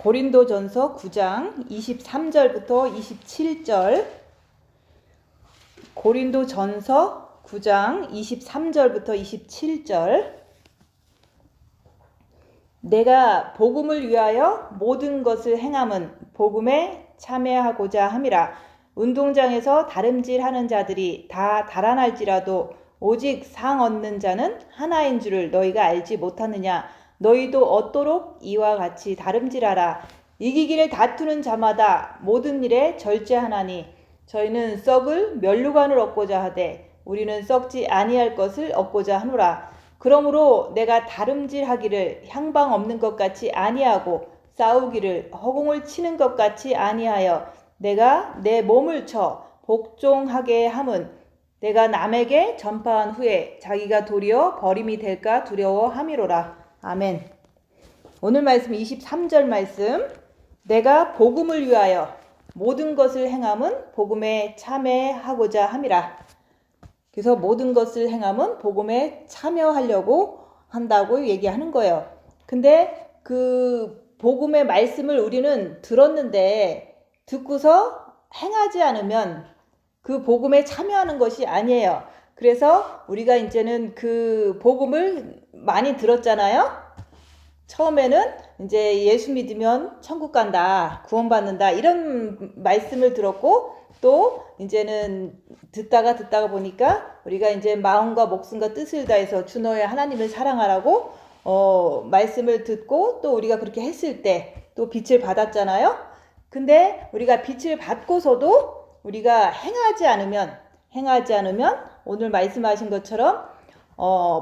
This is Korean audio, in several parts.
고린도전서 9장 23절부터 27절. 고린도전서 9장 23절부터 27절. 내가 복음을 위하여 모든 것을 행함은 복음에 참여하고자 함이라. 운동장에서 다름질하는 자들이 다 달아날지라도 오직 상 얻는 자는 하나인 줄을 너희가 알지 못하느냐. 너희도 얻도록 이와 같이 다름질하라. 이기기를 다투는 자마다 모든 일에 절제하나니 저희는 썩을 멸류관을 얻고자 하되 우리는 썩지 아니할 것을 얻고자 하노라. 그러므로 내가 다름질하기를 향방 없는 것 같이 아니하고 싸우기를 허공을 치는 것 같이 아니하여 내가 내 몸을 쳐 복종하게 함은 내가 남에게 전파한 후에 자기가 도리어 버림이 될까 두려워함이로라. 아멘. 오늘 말씀 23절 말씀. 내가 복음을 위하여 모든 것을 행함은 복음에 참여하고자 함이라. 그래서 모든 것을 행함은 복음에 참여하려고 한다고 얘기하는 거예요. 근데 그 복음의 말씀을 우리는 들었는데 듣고서 행하지 않으면 그 복음에 참여하는 것이 아니에요. 그래서 우리가 이제는 그 복음을 많이 들었잖아요. 처음에는 이제 예수 믿으면 천국 간다, 구원받는다 이런 말씀을 들었고, 또 이제는 듣다가 보니까 우리가 이제 마음과 목숨과 뜻을 다해서 주 너의 하나님을 사랑하라고 말씀을 듣고 또 우리가 그렇게 했을 때 또 빛을 받았잖아요. 근데 우리가 빛을 받고서도 우리가 행하지 않으면 오늘 말씀하신 것처럼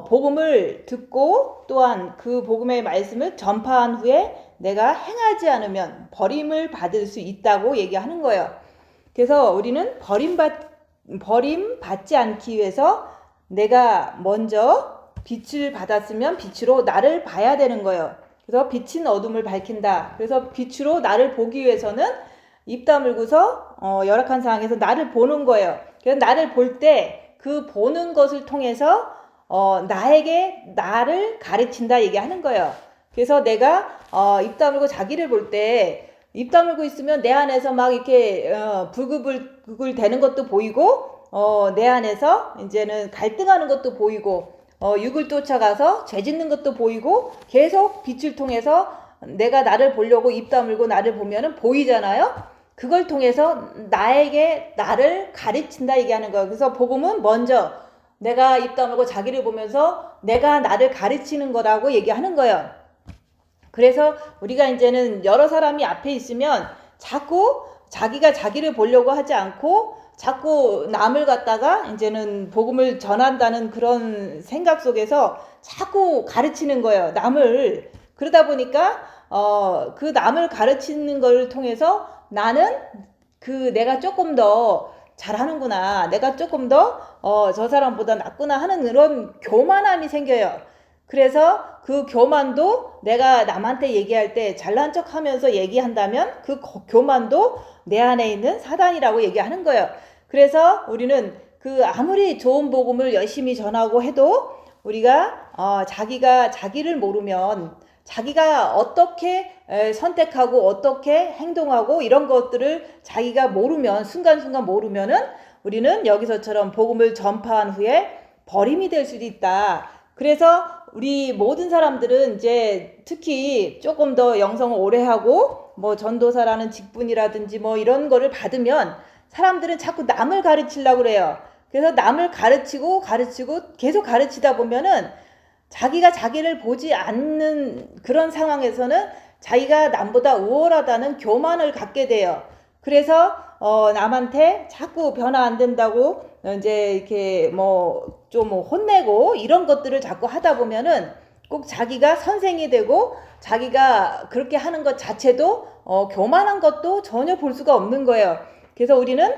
복음을 듣고 또한 그 복음의 말씀을 전파한 후에 내가 행하지 않으면 버림을 받을 수 있다고 얘기하는 거예요. 그래서 우리는 버림받지 않기 위해서 내가 먼저 빛을 받았으면 빛으로 나를 봐야 되는 거예요. 그래서 빛은 어둠을 밝힌다. 그래서 빛으로 나를 보기 위해서는 입 다물고서 열악한 상황에서 나를 보는 거예요. 그래서 나를 볼 때 그 보는 것을 통해서 나에게 나를 가르친다 얘기하는 거예요. 그래서 내가 입 다물고 자기를 볼 때 입 다물고 있으면 내 안에서 막 이렇게 부글부글 대는 것도 보이고 내 안에서 이제는 갈등하는 것도 보이고 육을 쫓아가서 죄 짓는 것도 보이고 계속 빛을 통해서 내가 나를 보려고 입 다물고 나를 보면은 보이잖아요. 그걸 통해서 나에게 나를 가르친다 얘기하는 거예요. 그래서 복음은 먼저 내가 입 다물고 자기를 보면서 내가 나를 가르치는 거라고 얘기하는 거예요. 그래서 우리가 이제는 여러 사람이 앞에 있으면 자꾸 자기가 자기를 보려고 하지 않고 자꾸 남을 갖다가 이제는 복음을 전한다는 그런 생각 속에서 자꾸 가르치는 거예요. 남을. 그러다 보니까 그 남을 가르치는 걸 통해서 나는 내가 조금 더 잘하는구나, 내가 조금 더 저 사람보다 낫구나 하는 그런 교만함이 생겨요. 그래서 그 교만도 내가 남한테 얘기할 때 잘난 척 하면서 얘기한다면 그 교만도 내 안에 있는 사단이라고 얘기하는 거예요. 그래서 우리는 그 아무리 좋은 복음을 열심히 전하고 해도 우리가 자기가 자기를 모르면 자기가 어떻게 선택하고 어떻게 행동하고 이런 것들을 자기가 모르면 순간순간 모르면은 우리는 여기서처럼 복음을 전파한 후에 버림이 될 수도 있다. 그래서 우리 모든 사람들은 이제 특히 조금 더 영성을 오래 하고 뭐 전도사라는 직분이라든지 뭐 이런 거를 받으면 사람들은 자꾸 남을 가르치려고 그래요. 그래서 남을 가르치고 계속 가르치다 보면은 자기가 자기를 보지 않는 그런 상황에서는 자기가 남보다 우월하다는 교만을 갖게 돼요. 그래서 남한테 자꾸 변화 안 된다고 이제 이렇게 뭐 좀 혼내고 이런 것들을 자꾸 하다 보면은 꼭 자기가 선생이 되고 자기가 그렇게 하는 것 자체도 교만한 것도 전혀 볼 수가 없는 거예요. 그래서 우리는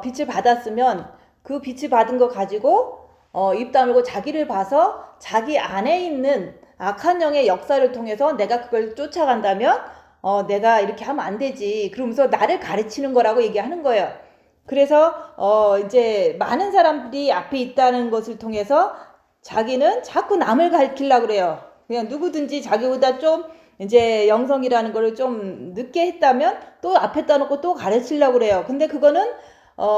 빛을 받았으면 그 빛을 받은 거 가지고 입 다물고 자기를 봐서 자기 안에 있는 악한 영의 역사를 통해서 내가 그걸 쫓아간다면 내가 이렇게 하면 안 되지. 그러면서 나를 가르치는 거라고 얘기하는 거예요. 그래서 이제 많은 사람들이 앞에 있다는 것을 통해서 자기는 자꾸 남을 가르치려고 그래요. 그냥 누구든지 자기보다 좀 이제 영성이라는 거를 좀 늦게 했다면 또 앞에다 놓고 또 가르치려고 그래요. 근데 그거는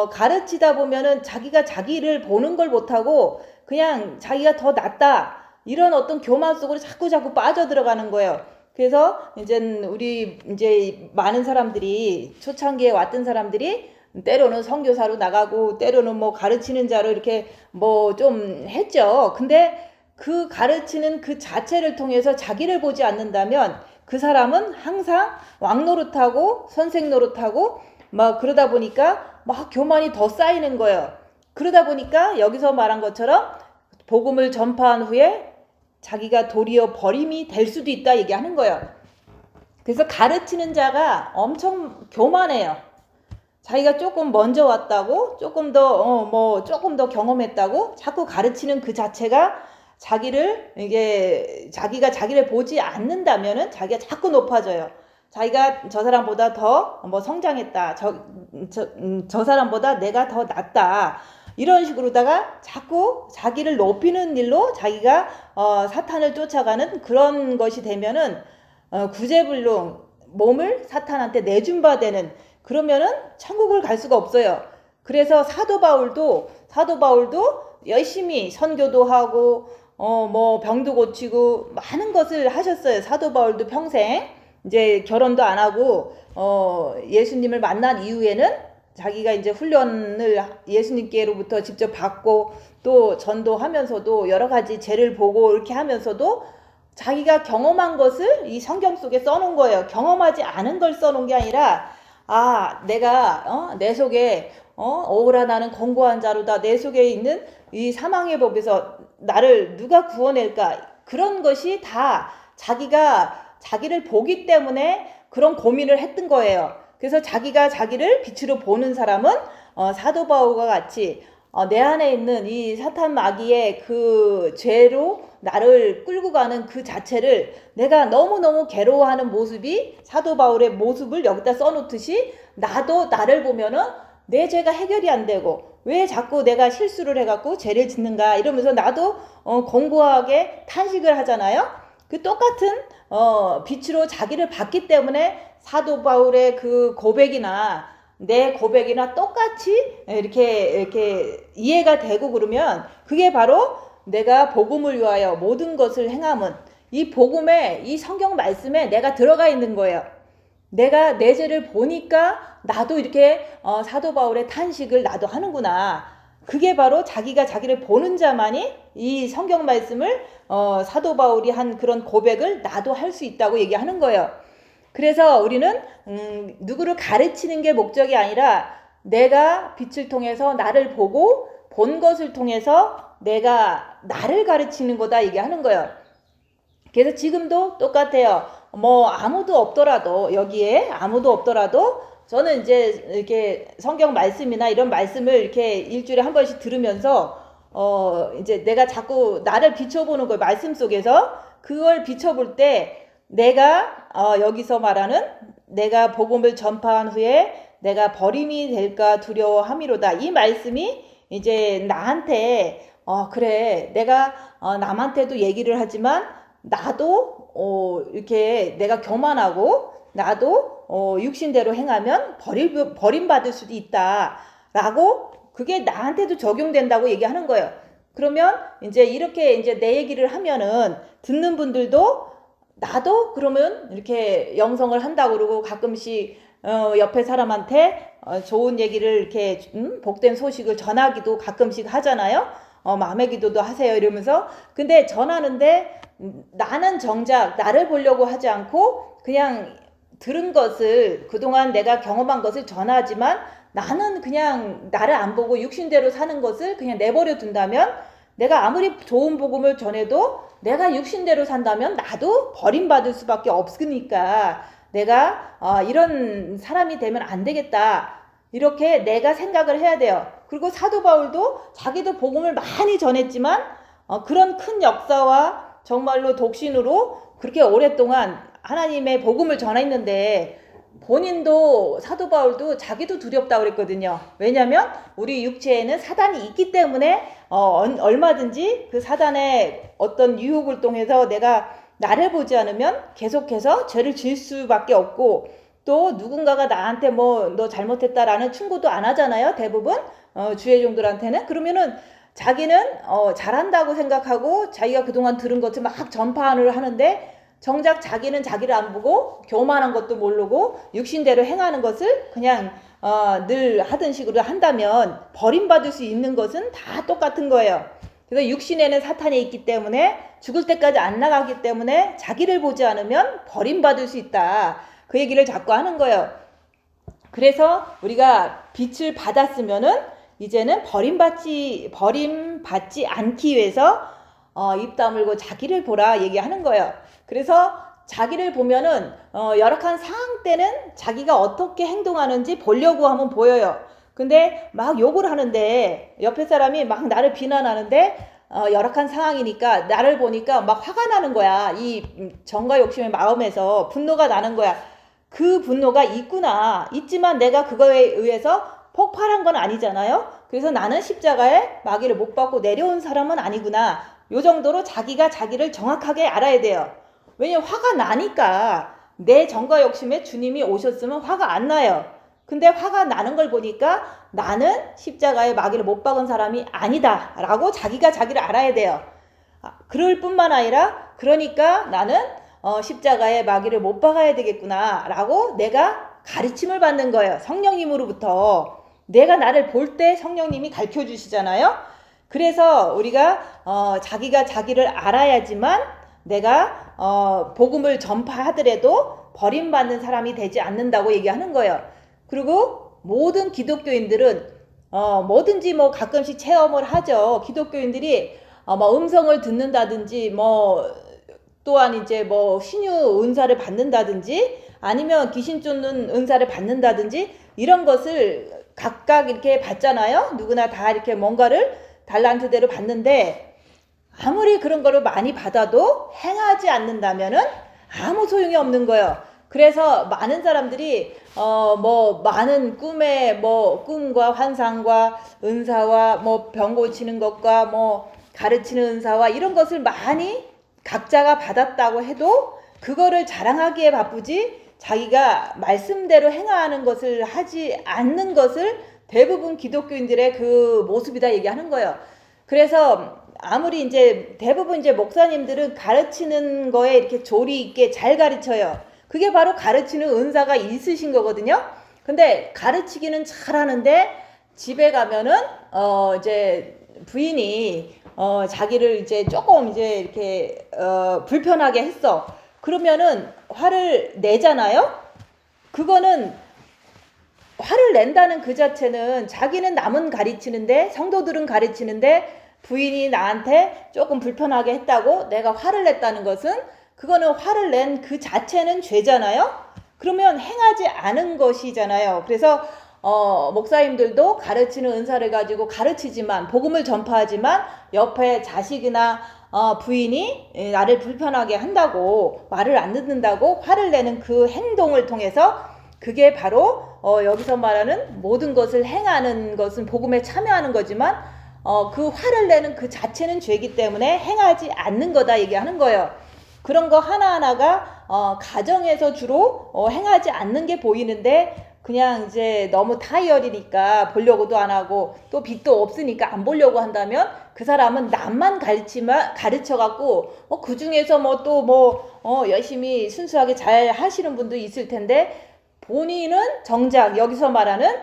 가르치다 보면은 자기가 자기를 보는 걸 못하고 그냥 자기가 더 낫다 이런 어떤 교만 속으로 자꾸 빠져들어가는 거예요. 그래서 이제 우리 이제 많은 사람들이 초창기에 왔던 사람들이 때로는 선교사로 나가고 때로는 뭐 가르치는 자로 이렇게 뭐 좀 했죠. 근데 그 가르치는 그 자체를 통해서 자기를 보지 않는다면 그 사람은 항상 왕 노릇하고 선생 노릇하고 막 그러다 보니까 막 교만이 더 쌓이는 거예요. 그러다 보니까 여기서 말한 것처럼 복음을 전파한 후에 자기가 도리어 버림이 될 수도 있다 얘기하는 거예요. 그래서 가르치는 자가 엄청 교만해요. 자기가 조금 먼저 왔다고 조금 더 경험했다고 자꾸 가르치는 그 자체가 자기가 자기를 보지 않는다면은 자기가 자꾸 높아져요. 자기가 저 사람보다 더 뭐 성장했다. 저 사람보다 내가 더 낫다. 이런 식으로다가 자꾸 자기를 높이는 일로 자기가 사탄을 쫓아가는 그런 것이 되면은 구제불능 몸을 사탄한테 내준 바 되는, 그러면은 천국을 갈 수가 없어요. 그래서 사도 바울도 열심히 선교도 하고 뭐 병도 고치고 많은 것을 하셨어요. 사도 바울도 평생 이제 결혼도 안 하고 예수님을 만난 이후에는 자기가 이제 훈련을 예수님께로부터 직접 받고 또 전도하면서도 여러 가지 죄를 보고 이렇게 하면서도 자기가 경험한 것을 이 성경 속에 써놓은 거예요. 경험하지 않은 걸 써놓은 게 아니라 내가 내 속에 오라 나는 권고한 자로다. 내 속에 있는 이 사망의 법에서 나를 누가 구원할까? 그런 것이 다 자기가 자기를 보기 때문에 그런 고민을 했던 거예요. 그래서 자기가 자기를 빛으로 보는 사람은 사도 바울과 같이 내 안에 있는 이 사탄 마귀의 그 죄로 나를 끌고 가는 그 자체를 내가 너무너무 괴로워하는 모습이 사도 바울의 모습을 여기다 써놓듯이 나도 나를 보면은 내 죄가 해결이 안 되고 왜 자꾸 내가 실수를 해갖고 죄를 짓는가 이러면서 나도 공고하게 탄식을 하잖아요. 그 똑같은 빛으로 자기를 봤기 때문에 사도 바울의 그 고백이나 내 고백이나 똑같이 이렇게 이해가 되고 그러면 그게 바로 내가 복음을 위하여 모든 것을 행함은 이 복음에 이 성경 말씀에 내가 들어가 있는 거예요. 내가 내 죄를 보니까 나도 이렇게 사도 바울의 탄식을 나도 하는구나. 그게 바로 자기가 자기를 보는 자만이 이 성경 말씀을 사도 바울이 한 그런 고백을 나도 할 수 있다고 얘기하는 거예요. 그래서 우리는 누구를 가르치는 게 목적이 아니라 내가 빛을 통해서 나를 보고 본 것을 통해서 내가 나를 가르치는 거다 얘기하는 거예요. 그래서 지금도 똑같아요. 뭐 아무도 없더라도 여기에 아무도 없더라도 저는 이제 이렇게 성경 말씀이나 이런 말씀을 이렇게 일주일에 한 번씩 들으면서 이제 내가 자꾸 나를 비춰보는 거예요. 말씀 속에서 그걸 비춰볼 때 내가 여기서 말하는 내가 복음을 전파한 후에 내가 버림이 될까 두려워함이로다. 이 말씀이 이제 나한테 그래 내가 남한테도 얘기를 하지만 나도 이렇게 내가 교만하고 나도 육신대로 행하면 버림받을 수도 있다 라고 그게 나한테도 적용된다고 얘기하는 거예요. 그러면 이제 이렇게 이제 내 얘기를 하면은 듣는 분들도 나도 그러면 이렇게 영성을 한다고 그러고 가끔씩 옆에 사람한테 좋은 얘기를 이렇게 복된 소식을 전하기도 가끔씩 하잖아요. 마음의 기도도 하세요 이러면서. 근데 전하는데 나는 정작 나를 보려고 하지 않고 그냥 들은 것을 그동안 내가 경험한 것을 전하지만 나는 그냥 나를 안 보고 육신대로 사는 것을 그냥 내버려 둔다면 내가 아무리 좋은 복음을 전해도 내가 육신대로 산다면 나도 버림받을 수밖에 없으니까 내가 이런 사람이 되면 안 되겠다. 이렇게 내가 생각을 해야 돼요. 그리고 사도 바울도 자기도 복음을 많이 전했지만 그런 큰 역사와 정말로 독신으로 그렇게 오랫동안 하나님의 복음을 전했는데 본인도 사도 바울도 자기도 두렵다고 그랬거든요. 왜냐하면 우리 육체에는 사단이 있기 때문에 얼마든지 그 사단의 어떤 유혹을 통해서 내가 나를 보지 않으면 계속해서 죄를 지을 수밖에 없고, 또 누군가가 나한테 뭐 너 잘못했다라는 충고도 안 하잖아요. 대부분 주의 종들한테는. 그러면은 자기는 잘한다고 생각하고 자기가 그동안 들은 것을 막 전파를 하는데, 정작 자기는 자기를 안 보고 교만한 것도 모르고 육신대로 행하는 것을 그냥 늘 하던 식으로 한다면 버림받을 수 있는 것은 다 똑같은 거예요. 그래서 육신에는 사탄이 있기 때문에 죽을 때까지 안 나가기 때문에 자기를 보지 않으면 버림받을 수 있다. 그 얘기를 자꾸 하는 거예요. 그래서 우리가 빛을 받았으면은 이제는 버림받지 않기 위해서 입 다물고 자기를 보라 얘기하는 거예요. 그래서 자기를 보면은 열악한 상황 때는 자기가 어떻게 행동하는지 보려고 하면 보여요. 근데 막 욕을 하는데 옆에 사람이 막 나를 비난하는데 열악한 상황이니까 나를 보니까 막 화가 나는 거야. 이 정과 욕심의 마음에서 분노가 나는 거야. 그 분노가 있지만 내가 그거에 의해서 폭발한 건 아니잖아요. 그래서 나는 십자가에 마귀를 못 받고 내려온 사람은 아니구나. 요 정도로 자기가 자기를 정확하게 알아야 돼요. 왜냐면 화가 나니까. 내 정과 욕심에 주님이 오셨으면 화가 안 나요. 근데 화가 나는 걸 보니까 나는 십자가에 마귀를 못 박은 사람이 아니다 라고 자기가 자기를 알아야 돼요. 그럴 뿐만 아니라, 그러니까 나는 십자가에 마귀를 못 박아야 되겠구나 라고 내가 가르침을 받는 거예요. 성령님으로부터. 내가 나를 볼 때 성령님이 가르쳐 주시잖아요. 그래서 우리가 자기가 자기를 알아야지만 내가 복음을 전파하더라도 버림받는 사람이 되지 않는다고 얘기하는 거예요. 그리고 모든 기독교인들은 뭐든지 뭐 가끔씩 체험을 하죠. 기독교인들이 뭐 음성을 듣는다든지 뭐 또한 이제 뭐 신유 은사를 받는다든지 아니면 귀신 쫓는 은사를 받는다든지 이런 것을 각각 이렇게 받잖아요. 누구나 다 이렇게 뭔가를 달란트대로 받는데, 아무리 그런 거를 많이 받아도 행하지 않는다면은 아무 소용이 없는 거예요. 그래서 많은 사람들이 뭐 많은 꿈과 환상과 은사와 뭐 병 고치는 것과 뭐 가르치는 은사와 이런 것을 많이 각자가 받았다고 해도 그거를 자랑하기에 바쁘지 자기가 말씀대로 행하는 것을 하지 않는 것을 대부분 기독교인들의 그 모습이다 얘기하는 거예요. 그래서 아무리 이제 대부분 이제 목사님들은 가르치는 거에 이렇게 조리 있게 잘 가르쳐요. 그게 바로 가르치는 은사가 있으신 거거든요. 근데 가르치기는 잘하는데 집에 가면은 이제 부인이 자기를 이제 조금 이제 이렇게 불편하게 했어. 그러면은 화를 내잖아요. 그거는 화를 낸다는 그 자체는 자기는 남은 가르치는데, 성도들은 가르치는데 부인이 나한테 조금 불편하게 했다고 내가 화를 냈다는 것은, 그거는 화를 낸 그 자체는 죄잖아요. 그러면 행하지 않은 것이잖아요. 그래서 목사님들도 가르치는 은사를 가지고 가르치지만, 복음을 전파하지만 옆에 자식이나 부인이 나를 불편하게 한다고, 말을 안 듣는다고 화를 내는 그 행동을 통해서, 그게 바로 여기서 말하는 모든 것을 행하는 것은 복음에 참여하는 거지만 그 화를 내는 그 자체는 죄이기 때문에 행하지 않는 거다 얘기하는 거예요. 그런 거 하나하나가 가정에서 주로 행하지 않는 게 보이는데, 그냥 이제 너무 타이어리니까 보려고도 안 하고 또 빚도 없으니까 안 보려고 한다면 그 사람은 남만 가르쳐갖고 그 중에서 뭐 또 열심히 순수하게 잘 하시는 분도 있을 텐데, 본인은 정작 여기서 말하는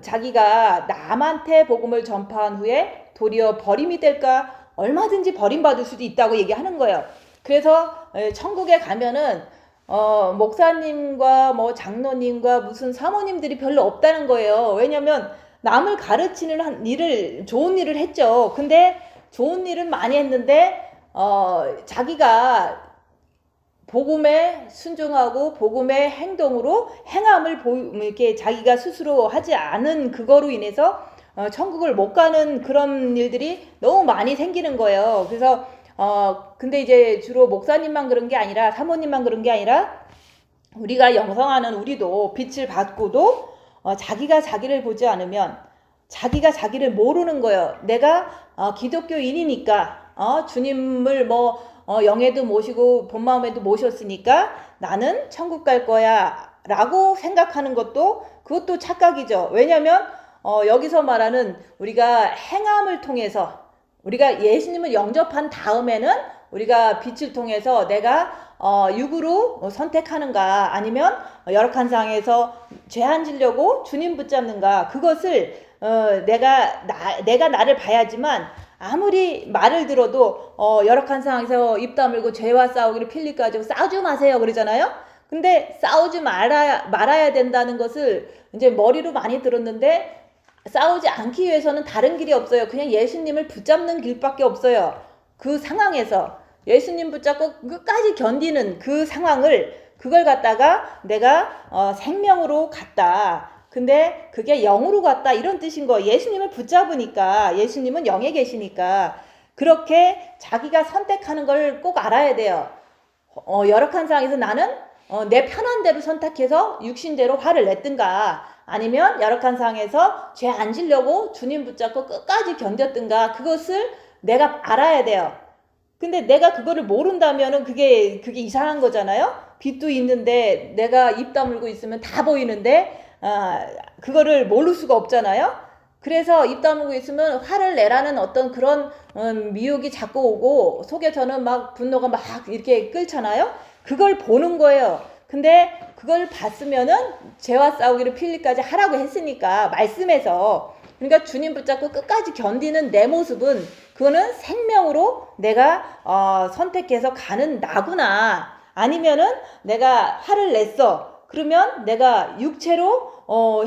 자기가 남한테 복음을 전파한 후에 도리어 버림이 될까, 얼마든지 버림받을 수도 있다고 얘기하는 거예요. 그래서 천국에 가면은 목사님과 뭐 장로님과 무슨 사모님들이 별로 없다는 거예요. 왜냐면 남을 가르치는 일을, 좋은 일을 했죠. 근데 좋은 일은 많이 했는데 자기가 복음에 순종하고 복음의 행동으로 행함을 이렇게 자기가 스스로 하지 않은 그거로 인해서 천국을 못 가는 그런 일들이 너무 많이 생기는 거예요. 그래서 근데 이제 주로 목사님만 그런 게 아니라, 사모님만 그런 게 아니라, 우리가 영성하는 우리도 빛을 받고도 자기가 자기를 보지 않으면 자기가 자기를 모르는 거예요. 내가 기독교인이니까 주님을 영에도 모시고 본 마음에도 모셨으니까 나는 천국 갈 거야 라고 생각하는 그것도 착각이죠. 왜냐면 여기서 말하는 우리가 행함을 통해서 우리가 예수님을 영접한 다음에는 우리가 빛을 통해서 내가 육으로 선택하는가 아니면 열악한 상황에서 죄 안 지려고 주님 붙잡는가, 그것을 내가 나를 봐야지만 아무리 말을 들어도 열악한 상황에서 입 다물고 죄와 싸우기를 필립 가지고 싸우지 마세요 그러잖아요. 근데 싸우지 말아야 된다는 것을 이제 머리로 많이 들었는데, 싸우지 않기 위해서는 다른 길이 없어요. 그냥 예수님을 붙잡는 길밖에 없어요. 그 상황에서 예수님 붙잡고 끝까지 견디는 그 상황을, 그걸 갖다가 내가 생명으로 갔다. 근데 그게 영으로 갔다 이런 뜻인 거. 예수님을 붙잡으니까, 예수님은 영에 계시니까 그렇게 자기가 선택하는 걸 꼭 알아야 돼요. 열악한 상황에서 나는 내 편한 대로 선택해서 육신대로 화를 냈든가, 아니면 열악한 상황에서 죄 안 지려고 주님 붙잡고 끝까지 견뎠든가, 그것을 내가 알아야 돼요. 근데 내가 그거를 모른다면은 그게 이상한 거잖아요. 빛도 있는데 내가 입 다물고 있으면 다 보이는데 그거를 모를 수가 없잖아요. 그래서 입 다물고 있으면 화를 내라는 어떤 그런 미혹이 자꾸 오고 속에서는 막 분노가 막 이렇게 끓잖아요. 그걸 보는 거예요. 근데 그걸 봤으면은 죄와 싸우기를 필립까지 하라고 했으니까 말씀에서, 그러니까 주님 붙잡고 끝까지 견디는 내 모습은 그거는 생명으로 내가 선택해서 가는 나구나. 아니면은 내가 화를 냈어. 그러면 내가 육체로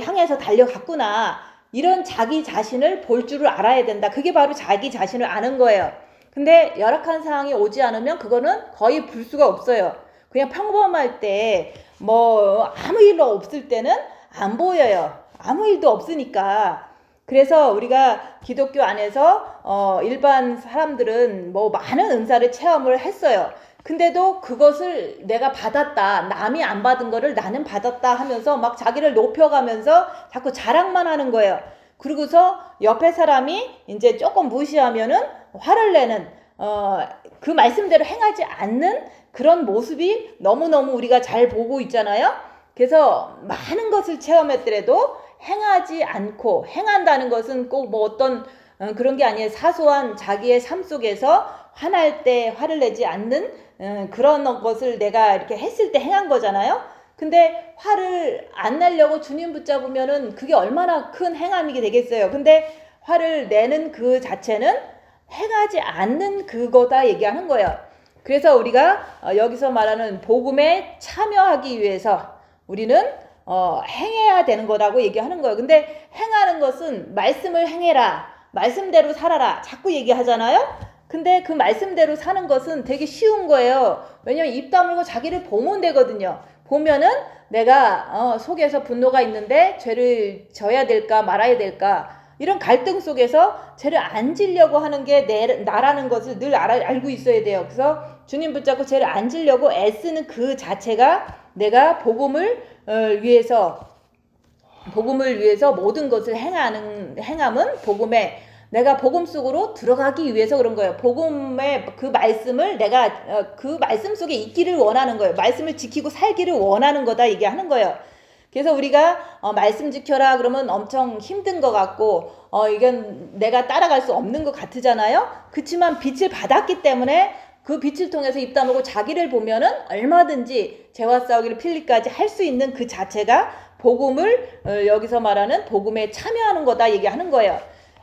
향해서 달려갔구나. 이런 자기 자신을 볼 줄을 알아야 된다. 그게 바로 자기 자신을 아는 거예요. 근데 열악한 상황이 오지 않으면 그거는 거의 볼 수가 없어요. 그냥 평범할 때 아무 일 없을 때는 안 보여요. 아무 일도 없으니까. 그래서 우리가 기독교 안에서 일반 사람들은 많은 은사를 체험을 했어요. 근데도 그것을 내가 받았다, 남이 안 받은 거를 나는 받았다 하면서 막 자기를 높여가면서 자꾸 자랑만 하는 거예요. 그러고서 옆에 사람이 이제 조금 무시하면은 화를 내는 그 말씀대로 행하지 않는 그런 모습이 너무너무 우리가 잘 보고 있잖아요. 그래서 많은 것을 체험했더라도 행하지 않고, 행한다는 것은 꼭 어떤 그런 게 아니에요. 사소한 자기의 삶 속에서 화날 때 화를 내지 않는 그런 것을 내가 이렇게 했을 때 행한 거잖아요. 근데 화를 안 내려고 주님 붙잡으면은 그게 얼마나 큰 행함이 되겠어요. 근데 화를 내는 그 자체는 행하지 않는 그거다 얘기하는 거예요. 그래서 우리가 여기서 말하는 복음에 참여하기 위해서 우리는 행해야 되는 거라고 얘기하는 거예요. 근데 행하는 것은 말씀을 행해라, 말씀대로 살아라 자꾸 얘기하잖아요. 근데 그 말씀대로 사는 것은 되게 쉬운 거예요. 왜냐면 입 다물고 자기를 보면 되거든요. 보면은 내가 속에서 분노가 있는데 죄를 져야 될까 말아야 될까, 이런 갈등 속에서 죄를 안 지려고 하는 게 나라는 것을 늘 알고 있어야 돼요. 그래서 주님 붙잡고 죄를 안 지려고 애쓰는 그 자체가 내가 복음을 위해서 모든 것을 행함은 복음에, 내가 복음 속으로 들어가기 위해서 그런 거예요. 복음의 그 말씀을 내가 그 말씀 속에 있기를 원하는 거예요. 말씀을 지키고 살기를 원하는 거다 얘기하는 거예요. 그래서 우리가 말씀 지켜라 그러면 엄청 힘든 것 같고 이건 내가 따라갈 수 없는 것 같으잖아요. 그렇지만 빛을 받았기 때문에 그 빛을 통해서 입 다물고 자기를 보면은 얼마든지 죄와 싸우기를 필립까지 할 수 있는 그 자체가 복음을 여기서 말하는 복음에 참여하는 거다 얘기하는 거예요.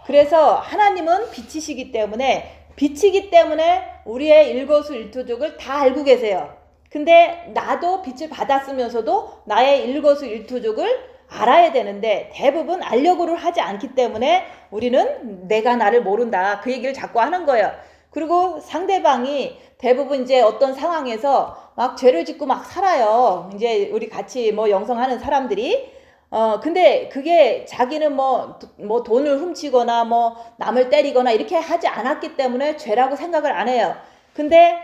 그래서 하나님은 빛이시기 때문에, 빛이기 때문에 우리의 일거수일투족을 다 알고 계세요. 근데 나도 빛을 받았으면서도 나의 일거수일투족을 알아야 되는데 대부분 알려고를 하지 않기 때문에 우리는 내가 나를 모른다 그 얘기를 자꾸 하는 거예요. 그리고 상대방이 대부분 이제 어떤 상황에서 막 죄를 짓고 막 살아요. 이제 우리 같이 영성하는 사람들이 근데 그게 자기는 돈을 훔치거나 남을 때리거나 이렇게 하지 않았기 때문에 죄라고 생각을 안 해요. 근데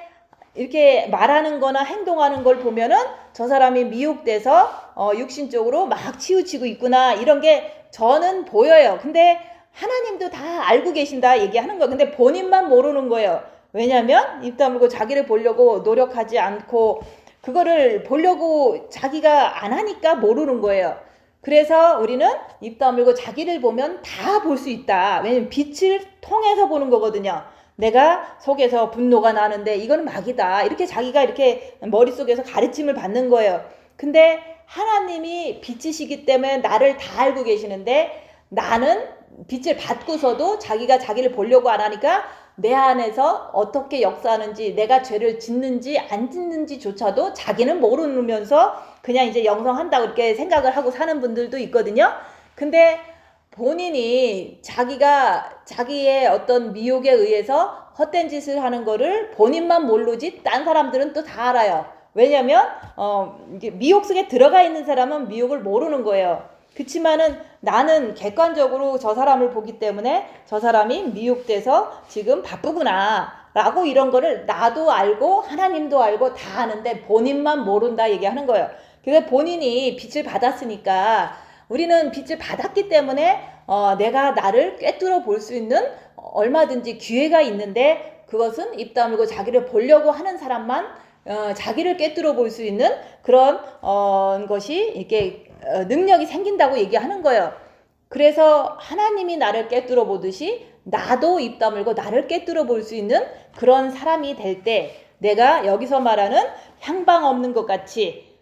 이렇게 말하는 거나 행동하는 걸 보면은 저 사람이 미혹돼서 육신적으로 막 치우치고 있구나 이런 게 저는 보여요. 근데 하나님도 다 알고 계신다 얘기하는 거예요. 근데 본인만 모르는 거예요. 왜냐면 입 다물고 자기를 보려고 노력하지 않고 그거를 보려고 자기가 안 하니까 모르는 거예요. 그래서 우리는 입 다물고 자기를 보면 다 볼 수 있다. 왜냐면 빛을 통해서 보는 거거든요. 내가 속에서 분노가 나는데 이건 마귀다. 이렇게 자기가 이렇게 머릿속에서 가르침을 받는 거예요. 근데 하나님이 빛이시기 때문에 나를 다 알고 계시는데 나는 빛을 받고서도 자기가 자기를 보려고 안 하니까 내 안에서 어떻게 역사하는지 내가 죄를 짓는지 안 짓는지조차도 자기는 모르면서 그냥 이제 영성한다고 이렇게 생각을 하고 사는 분들도 있거든요. 근데 본인이 자기가 자기의 어떤 미혹에 의해서 헛된 짓을 하는 거를 본인만 모르지 딴 사람들은 또 다 알아요. 왜냐면 이게 미혹 속에 들어가 있는 사람은 미혹을 모르는 거예요. 그치만은 나는 객관적으로 저 사람을 보기 때문에 저 사람이 미혹돼서 지금 바쁘구나 라고 이런 거를 나도 알고 하나님도 알고 다 아는데 본인만 모른다 얘기하는 거예요. 그래서 본인이 빛을 받았으니까 우리는 빛을 받았기 때문에 내가 나를 꿰뚫어 볼 수 있는 얼마든지 기회가 있는데 그것은 입 다물고 자기를 보려고 하는 사람만 자기를 꿰뚫어 볼 수 있는 그런 것이 이렇게 능력이 생긴다고 얘기하는 거예요. 그래서 하나님이 나를 꿰뚫어 보듯이 나도 입 다물고 나를 꿰뚫어 볼 수 있는 그런 사람이 될 때 내가 여기서 말하는 향방 없는 것 같이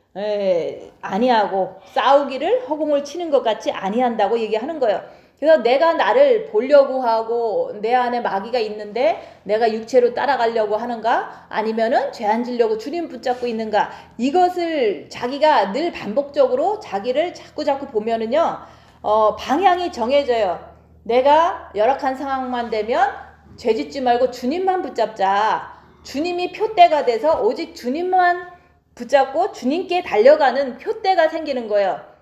아니하고 싸우기를 허공을 치는 것 같이 아니한다고 얘기하는 거예요. 그래서 내가 나를 보려고 하고 내 안에 마귀가 있는데 내가 육체로 따라가려고 하는가 아니면은 죄 안 지려고 주님 붙잡고 있는가 이것을 자기가 늘 반복적으로 자기를 자꾸 보면은요 방향이 정해져요. 내가 열악한 상황만 되면 죄 짓지 말고 주님만 붙잡자. 주님이 표대가 돼서 오직 주님만 붙잡고 주님께 달려가는 표대가 생기는 거예요.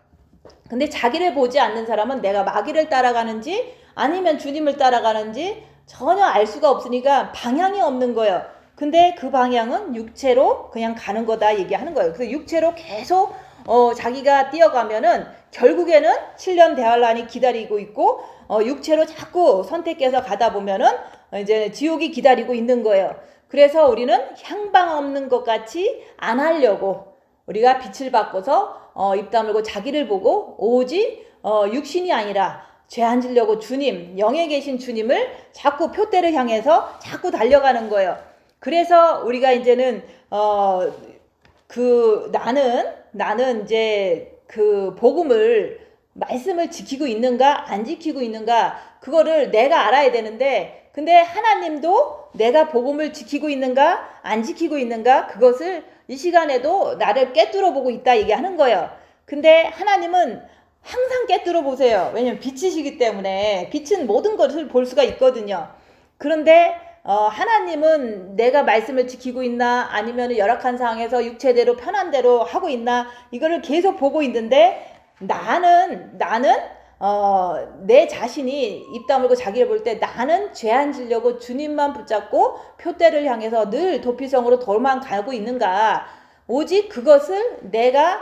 근데 자기를 보지 않는 사람은 내가 마귀를 따라가는지 아니면 주님을 따라가는지 전혀 알 수가 없으니까 방향이 없는 거예요. 근데 그 방향은 육체로 그냥 가는 거다 얘기하는 거예요. 그래서 육체로 계속 자기가 뛰어가면은 결국에는 7년 대환란이 기다리고 있고 육체로 자꾸 선택해서 가다 보면은 이제 지옥이 기다리고 있는 거예요. 그래서 우리는 향방 없는 것 같이 안 하려고 우리가 빛을 받고서 입 다물고 자기를 보고 오직 육신이 아니라 죄 안 지려고 주님 영에 계신 주님을 자꾸 표대를 향해서 자꾸 달려가는 거예요. 그래서 우리가 이제는 나는 이제 그 복음을 말씀을 지키고 있는가 안 지키고 있는가 그거를 내가 알아야 되는데 근데 하나님도 내가 복음을 지키고 있는가 안 지키고 있는가 그것을 이 시간에도 나를 꿰뚫어 보고 있다 얘기하는 거예요. 근데 하나님은 항상 꿰뚫어 보세요. 왜냐면 빛이시기 때문에 빛은 모든 것을 볼 수가 있거든요. 그런데 하나님은 내가 말씀을 지키고 있나 아니면 열악한 상황에서 육체대로 편한 대로 하고 있나 이거를 계속 보고 있는데 나는 내 자신이 입 다물고 자기를 볼 때 나는 죄 안 지려고 주님만 붙잡고 표대를 향해서 늘 도피성으로 도망가고 있는가 오직 그것을 내가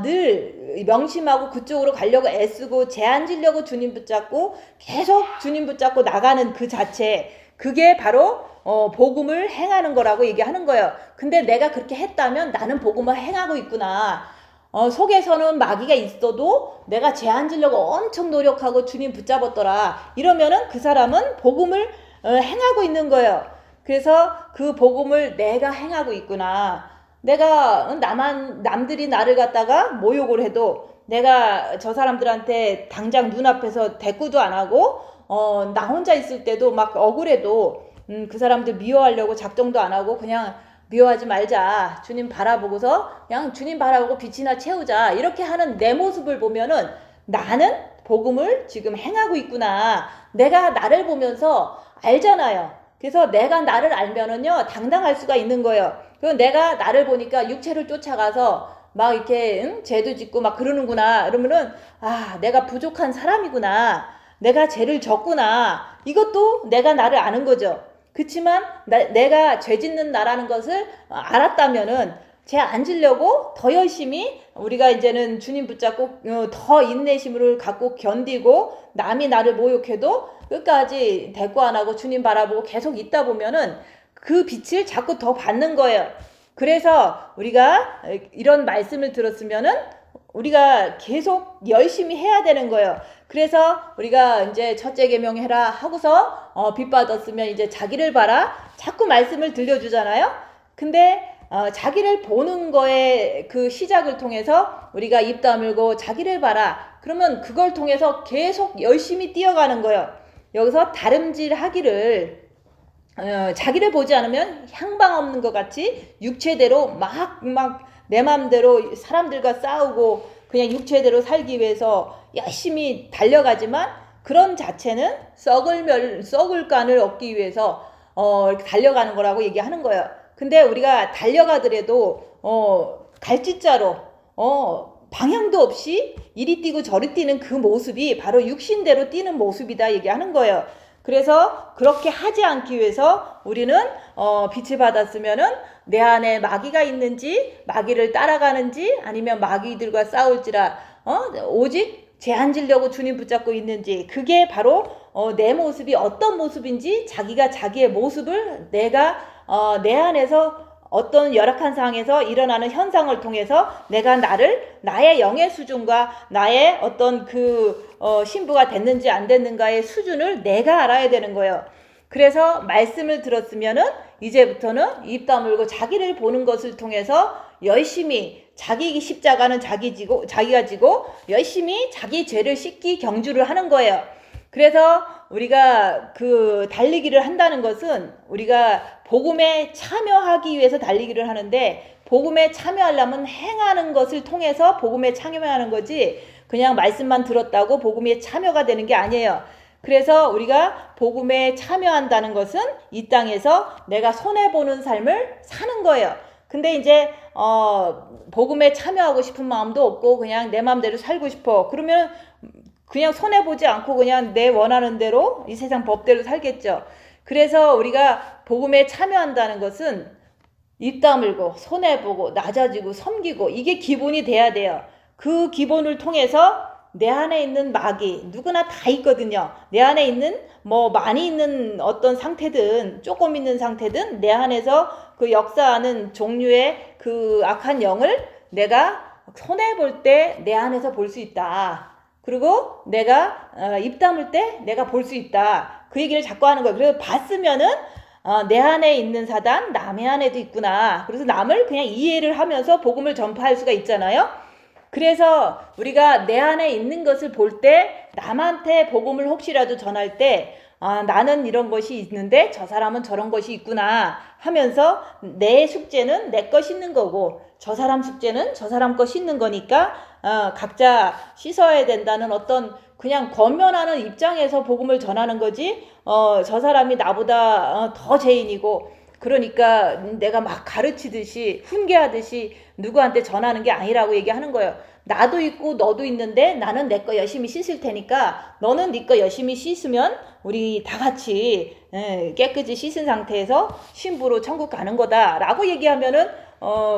늘 명심하고 그쪽으로 가려고 애쓰고 죄 안 지려고 주님 붙잡고 계속 주님 붙잡고 나가는 그 자체 그게 바로 복음을 행하는 거라고 얘기하는 거예요. 근데 내가 그렇게 했다면 나는 복음을 행하고 있구나. 속에서는 마귀가 있어도 내가 죄 안 지려고 엄청 노력하고 주님 붙잡았더라. 이러면은 그 사람은 복음을 행하고 있는 거예요. 그래서 그 복음을 내가 행하고 있구나. 내가 남들이 나를 갖다가 모욕을 해도 내가 저 사람들한테 당장 눈앞에서 대꾸도 안 하고 나 혼자 있을 때도 막 억울해도 그 사람들 미워하려고 작정도 안 하고 그냥 미워하지 말자. 주님 바라보고서 그냥 주님 바라보고 빛이나 채우자. 이렇게 하는 내 모습을 보면은 나는 복음을 지금 행하고 있구나. 내가 나를 보면서 알잖아요. 그래서 내가 나를 알면은요 당당할 수가 있는 거예요. 그리고 내가 나를 보니까 육체를 쫓아가서 막 이렇게 죄도 짓고 막 그러는구나. 그러면은 내가 부족한 사람이구나. 내가 죄를 졌구나. 이것도 내가 나를 아는 거죠. 그치만 내가 죄 짓는 나라는 것을 알았다면은 죄 안 지려고 더 열심히 우리가 이제는 주님 붙잡고 더 인내심을 갖고 견디고 남이 나를 모욕해도 끝까지 대꾸 안 하고 주님 바라보고 계속 있다 보면은 그 빛을 자꾸 더 받는 거예요. 그래서 우리가 이런 말씀을 들었으면은 우리가 계속 열심히 해야 되는 거예요. 그래서 우리가 이제 첫째 계명 해라 하고서 빛 받았으면 이제 자기를 봐라 자꾸 말씀을 들려주잖아요. 근데 자기를 보는 거에 그 시작을 통해서 우리가 입 다물고 자기를 봐라. 그러면 그걸 통해서 계속 열심히 뛰어가는 거예요. 여기서 다름질하기를 자기를 보지 않으면 향방 없는 것 같이 육체대로 막 내 맘대로 사람들과 싸우고 그냥 육체대로 살기 위해서 열심히 달려가지만 그런 자체는 썩을 간을 얻기 위해서 이렇게 달려가는 거라고 얘기하는 거예요. 근데 우리가 달려가더라도 갈짓자로 방향도 없이 이리 뛰고 저리 뛰는 그 모습이 바로 육신대로 뛰는 모습이다 얘기하는 거예요. 그래서 그렇게 하지 않기 위해서 우리는 빛을 받았으면은 내 안에 마귀가 있는지 마귀를 따라가는지 아니면 마귀들과 싸울지라 오직 죄 안 지려고 주님 붙잡고 있는지 그게 바로 내 모습이 어떤 모습인지 자기가 자기의 모습을 내가 내 안에서 어떤 열악한 상황에서 일어나는 현상을 통해서 내가 나의 영의 수준과 나의 어떤 신부가 됐는지 안 됐는가의 수준을 내가 알아야 되는 거예요. 그래서 말씀을 들었으면은 이제부터는 입 다물고 자기를 보는 것을 통해서 열심히 자기 십자가는 자기가 지고 열심히 자기 죄를 씻기 경주를 하는 거예요. 그래서 우리가 달리기를 한다는 것은 우리가 복음에 참여하기 위해서 달리기를 하는데 복음에 참여하려면 행하는 것을 통해서 복음에 참여하는 거지 그냥 말씀만 들었다고 복음에 참여가 되는 게 아니에요. 그래서 우리가 복음에 참여한다는 것은 이 땅에서 내가 손해보는 삶을 사는 거예요. 근데 이제 복음에 참여하고 싶은 마음도 없고 그냥 내 마음대로 살고 싶어. 그러면 그냥 손해보지 않고 그냥 내 원하는 대로 이 세상 법대로 살겠죠. 그래서 우리가 복음에 참여한다는 것은 입 다물고 손해보고 낮아지고 섬기고 이게 기본이 돼야 돼요. 그 기본을 통해서 내 안에 있는 마귀 누구나 다 있거든요. 내 안에 있는 많이 있는 어떤 상태든 조금 있는 상태든 내 안에서 그 역사하는 종류의 그 악한 영을 내가 손해볼 때 내 안에서 볼 수 있다. 그리고 내가 입 다물 때 내가 볼 수 있다. 그 얘기를 자꾸 하는 거예요. 그래서 봤으면은 내 안에 있는 사단 남의 안에도 있구나. 그래서 남을 그냥 이해를 하면서 복음을 전파할 수가 있잖아요. 그래서 우리가 내 안에 있는 것을 볼 때 남한테 복음을 혹시라도 전할 때 나는 이런 것이 있는데 저 사람은 저런 것이 있구나 하면서 내 숙제는 내 것 씻는 거고 저 사람 숙제는 저 사람 것 씻는 거니까 각자 씻어야 된다는 어떤 그냥 권면하는 입장에서 복음을 전하는 거지 저 사람이 나보다 더 죄인이고 그러니까 내가 막 가르치듯이 훈계하듯이 누구한테 전하는 게 아니라고 얘기하는 거예요. 나도 있고 너도 있는데 나는 내 거 열심히 씻을 테니까 너는 네 거 열심히 씻으면 우리 다 같이 깨끗이 씻은 상태에서 신부로 천국 가는 거다 라고 얘기하면은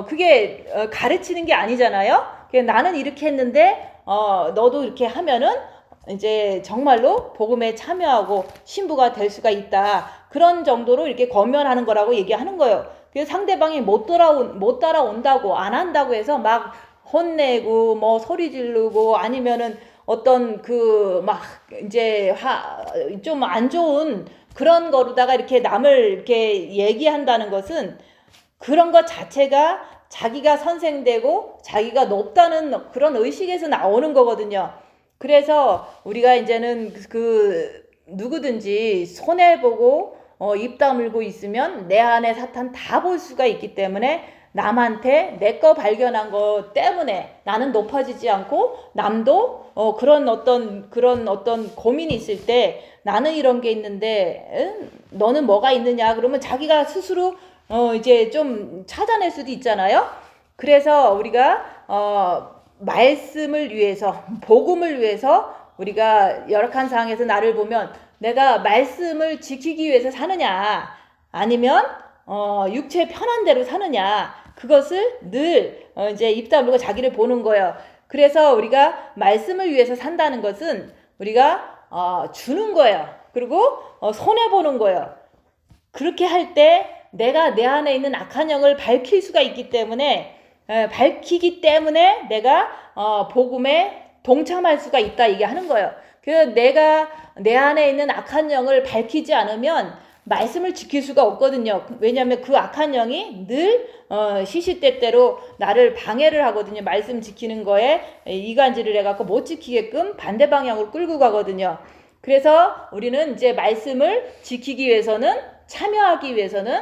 그게 가르치는 게 아니잖아요. 나는 이렇게 했는데 너도 이렇게 하면은 이제 정말로 복음에 참여하고 신부가 될 수가 있다. 그런 정도로 이렇게 권면하는 거라고 얘기하는 거예요. 그래서 상대방이 못 따라온다고 안 한다고 해서 막 혼내고 소리 지르고 아니면은 어떤 이제 좀 안 좋은 그런 거로다가 이렇게 남을 이렇게 얘기한다는 것은 그런 것 자체가 자기가 선생되고 자기가 높다는 그런 의식에서 나오는 거거든요. 그래서 우리가 이제는 누구든지 손해보고 입 다물고 있으면 내 안에 사탄 다 볼 수가 있기 때문에 남한테 내 거 발견한 것 때문에 나는 높아지지 않고 남도 그런 어떤 고민이 있을 때 나는 이런 게 있는데 너는 뭐가 있느냐 그러면 자기가 스스로 이제 좀 찾아낼 수도 있잖아요. 그래서 우리가 말씀을 위해서 복음을 위해서 우리가 열악한 상황에서 나를 보면 내가 말씀을 지키기 위해서 사느냐 아니면 육체 편한 대로 사느냐 그것을 늘 이제 입 다물고 자기를 보는 거예요. 그래서 우리가 말씀을 위해서 산다는 것은 우리가 주는 거예요. 그리고 손해 보는 거예요. 그렇게 할 때 내가 내 안에 있는 악한 영을 밝힐 수가 있기 때문에 밝히기 때문에 내가 복음에 동참할 수가 있다 이게 하는 거예요. 그래서 내가 내 안에 있는 악한 영을 밝히지 않으면 말씀을 지킬 수가 없거든요. 왜냐하면 그 악한 영이 늘 시시때때로 나를 방해를 하거든요. 말씀 지키는 거에 이간질을 해갖고 못 지키게끔 반대 방향으로 끌고 가거든요. 그래서 우리는 이제 말씀을 지키기 위해서는, 참여하기 위해서는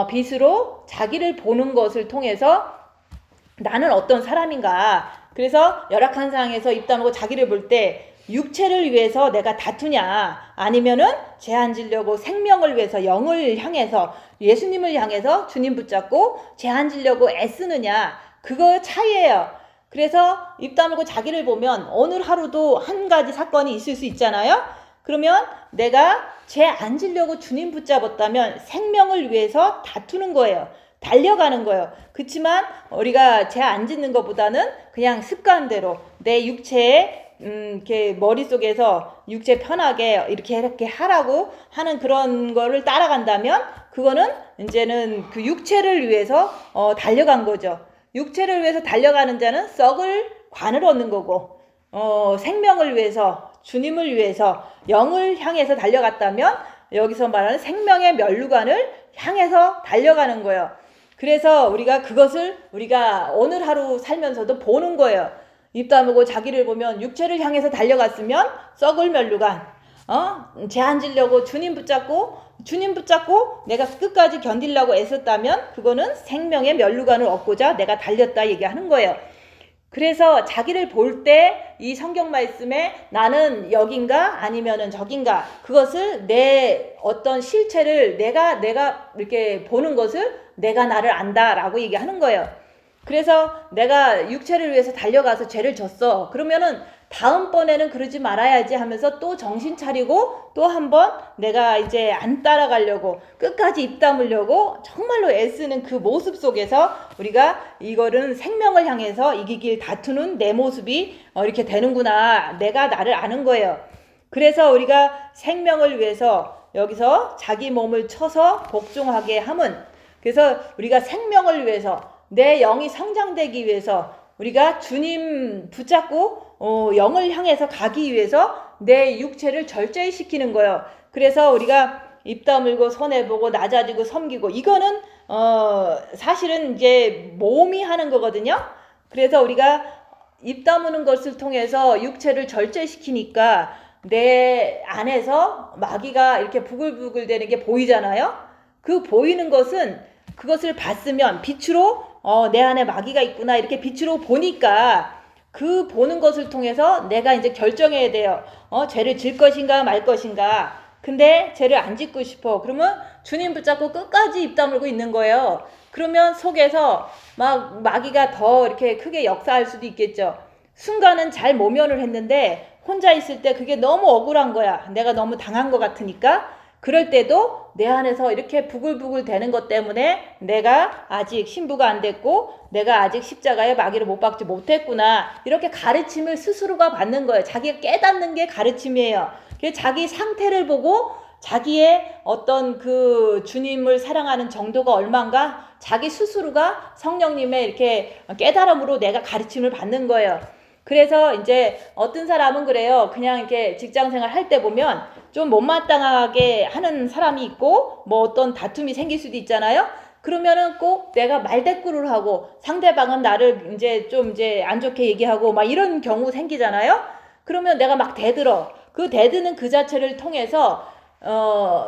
빛으로 자기를 보는 것을 통해서 나는 어떤 사람인가. 그래서 열악한 상황에서 입 다물고 자기를 볼 때 육체를 위해서 내가 다투냐, 아니면은 죄 안 지려고 생명을 위해서 영을 향해서 예수님을 향해서 주님 붙잡고 죄 안 지려고 애쓰느냐, 그거 차이예요. 그래서 입 다물고 자기를 보면 오늘 하루도 한 가지 사건이 있을 수 있잖아요. 그러면 내가 죄 안 지려고 주님 붙잡았다면 생명을 위해서 다투는 거예요. 달려가는 거예요. 그렇지만 우리가 죄 안 짓는 것보다는 그냥 습관대로 내 육체에 이렇게 머릿속에서 육체 편하게 이렇게 하라고 하는 그런 거를 따라간다면 그거는 이제는 그 육체를 위해서 달려간 거죠. 육체를 위해서 달려가는 자는 썩을 관을 얻는 거고, 생명을 위해서, 주님을 위해서, 영을 향해서 달려갔다면 여기서 말하는 생명의 면류관을 향해서 달려가는 거예요. 그래서 우리가 그것을 우리가 오늘 하루 살면서도 보는 거예요. 입 다물고 자기를 보면 육체를 향해서 달려갔으면 썩을 면류관, 죄 안 지려고 주님 붙잡고 내가 끝까지 견디려고 애썼다면 그거는 생명의 면류관을 얻고자 내가 달렸다 얘기하는 거예요. 그래서 자기를 볼 때 이 성경 말씀에 나는 여긴가 아니면은 저긴가, 그것을 내 어떤 실체를 내가 이렇게 보는 것을 내가 나를 안다라고 얘기하는 거예요. 그래서 내가 육체를 위해서 달려가서 죄를 졌어. 그러면은 다음번에는 그러지 말아야지 하면서 또 정신 차리고 또 한번 내가 이제 안 따라가려고 끝까지 입 다물려고 정말로 애쓰는 그 모습 속에서 우리가 이거는 생명을 향해서 이기길 다투는 내 모습이 이렇게 되는구나. 내가 나를 아는 거예요. 그래서 우리가 생명을 위해서 여기서 자기 몸을 쳐서 복종하게 함은, 그래서 우리가 생명을 위해서 내 영이 성장되기 위해서 우리가 주님 붙잡고 영을 향해서 가기 위해서 내 육체를 절제시키는 거예요. 그래서 우리가 입 다물고 손해보고 낮아지고 섬기고, 이거는 사실은 이제 몸이 하는 거거든요. 그래서 우리가 입 다무는 것을 통해서 육체를 절제시키니까 내 안에서 마귀가 이렇게 부글부글 되는 게 보이잖아요. 그 보이는 것은 그것을 봤으면 빛으로 내 안에 마귀가 있구나 이렇게 빛으로 보니까 그 보는 것을 통해서 내가 이제 결정해야 돼요. 죄를 질 것인가 말 것인가. 근데 죄를 안 짓고 싶어. 그러면 주님 붙잡고 끝까지 입 다물고 있는 거예요. 그러면 속에서 막 마귀가 더 이렇게 크게 역사할 수도 있겠죠. 순간은 잘 모면을 했는데 혼자 있을 때 그게 너무 억울한 거야. 내가 너무 당한 것 같으니까. 그럴 때도 내 안에서 이렇게 부글부글 되는 것 때문에 내가 아직 신부가 안 됐고 내가 아직 십자가에 마귀를 못 박지 못했구나, 이렇게 가르침을 스스로가 받는 거예요. 자기가 깨닫는 게 가르침이에요. 그래서 자기 상태를 보고 자기의 어떤 그 주님을 사랑하는 정도가 얼마인가 자기 스스로가 성령님의 이렇게 깨달음으로 내가 가르침을 받는 거예요. 그래서 이제 어떤 사람은 그래요. 그냥 이렇게 직장생활 할 때 보면 좀 못마땅하게 하는 사람이 있고 뭐 어떤 다툼이 생길 수도 있잖아요. 그러면은 꼭 내가 말대꾸를 하고 상대방은 나를 이제 좀 이제 안 좋게 얘기하고 막 이런 경우 생기잖아요. 그러면 내가 막 대들어. 그 대드는 그 자체를 통해서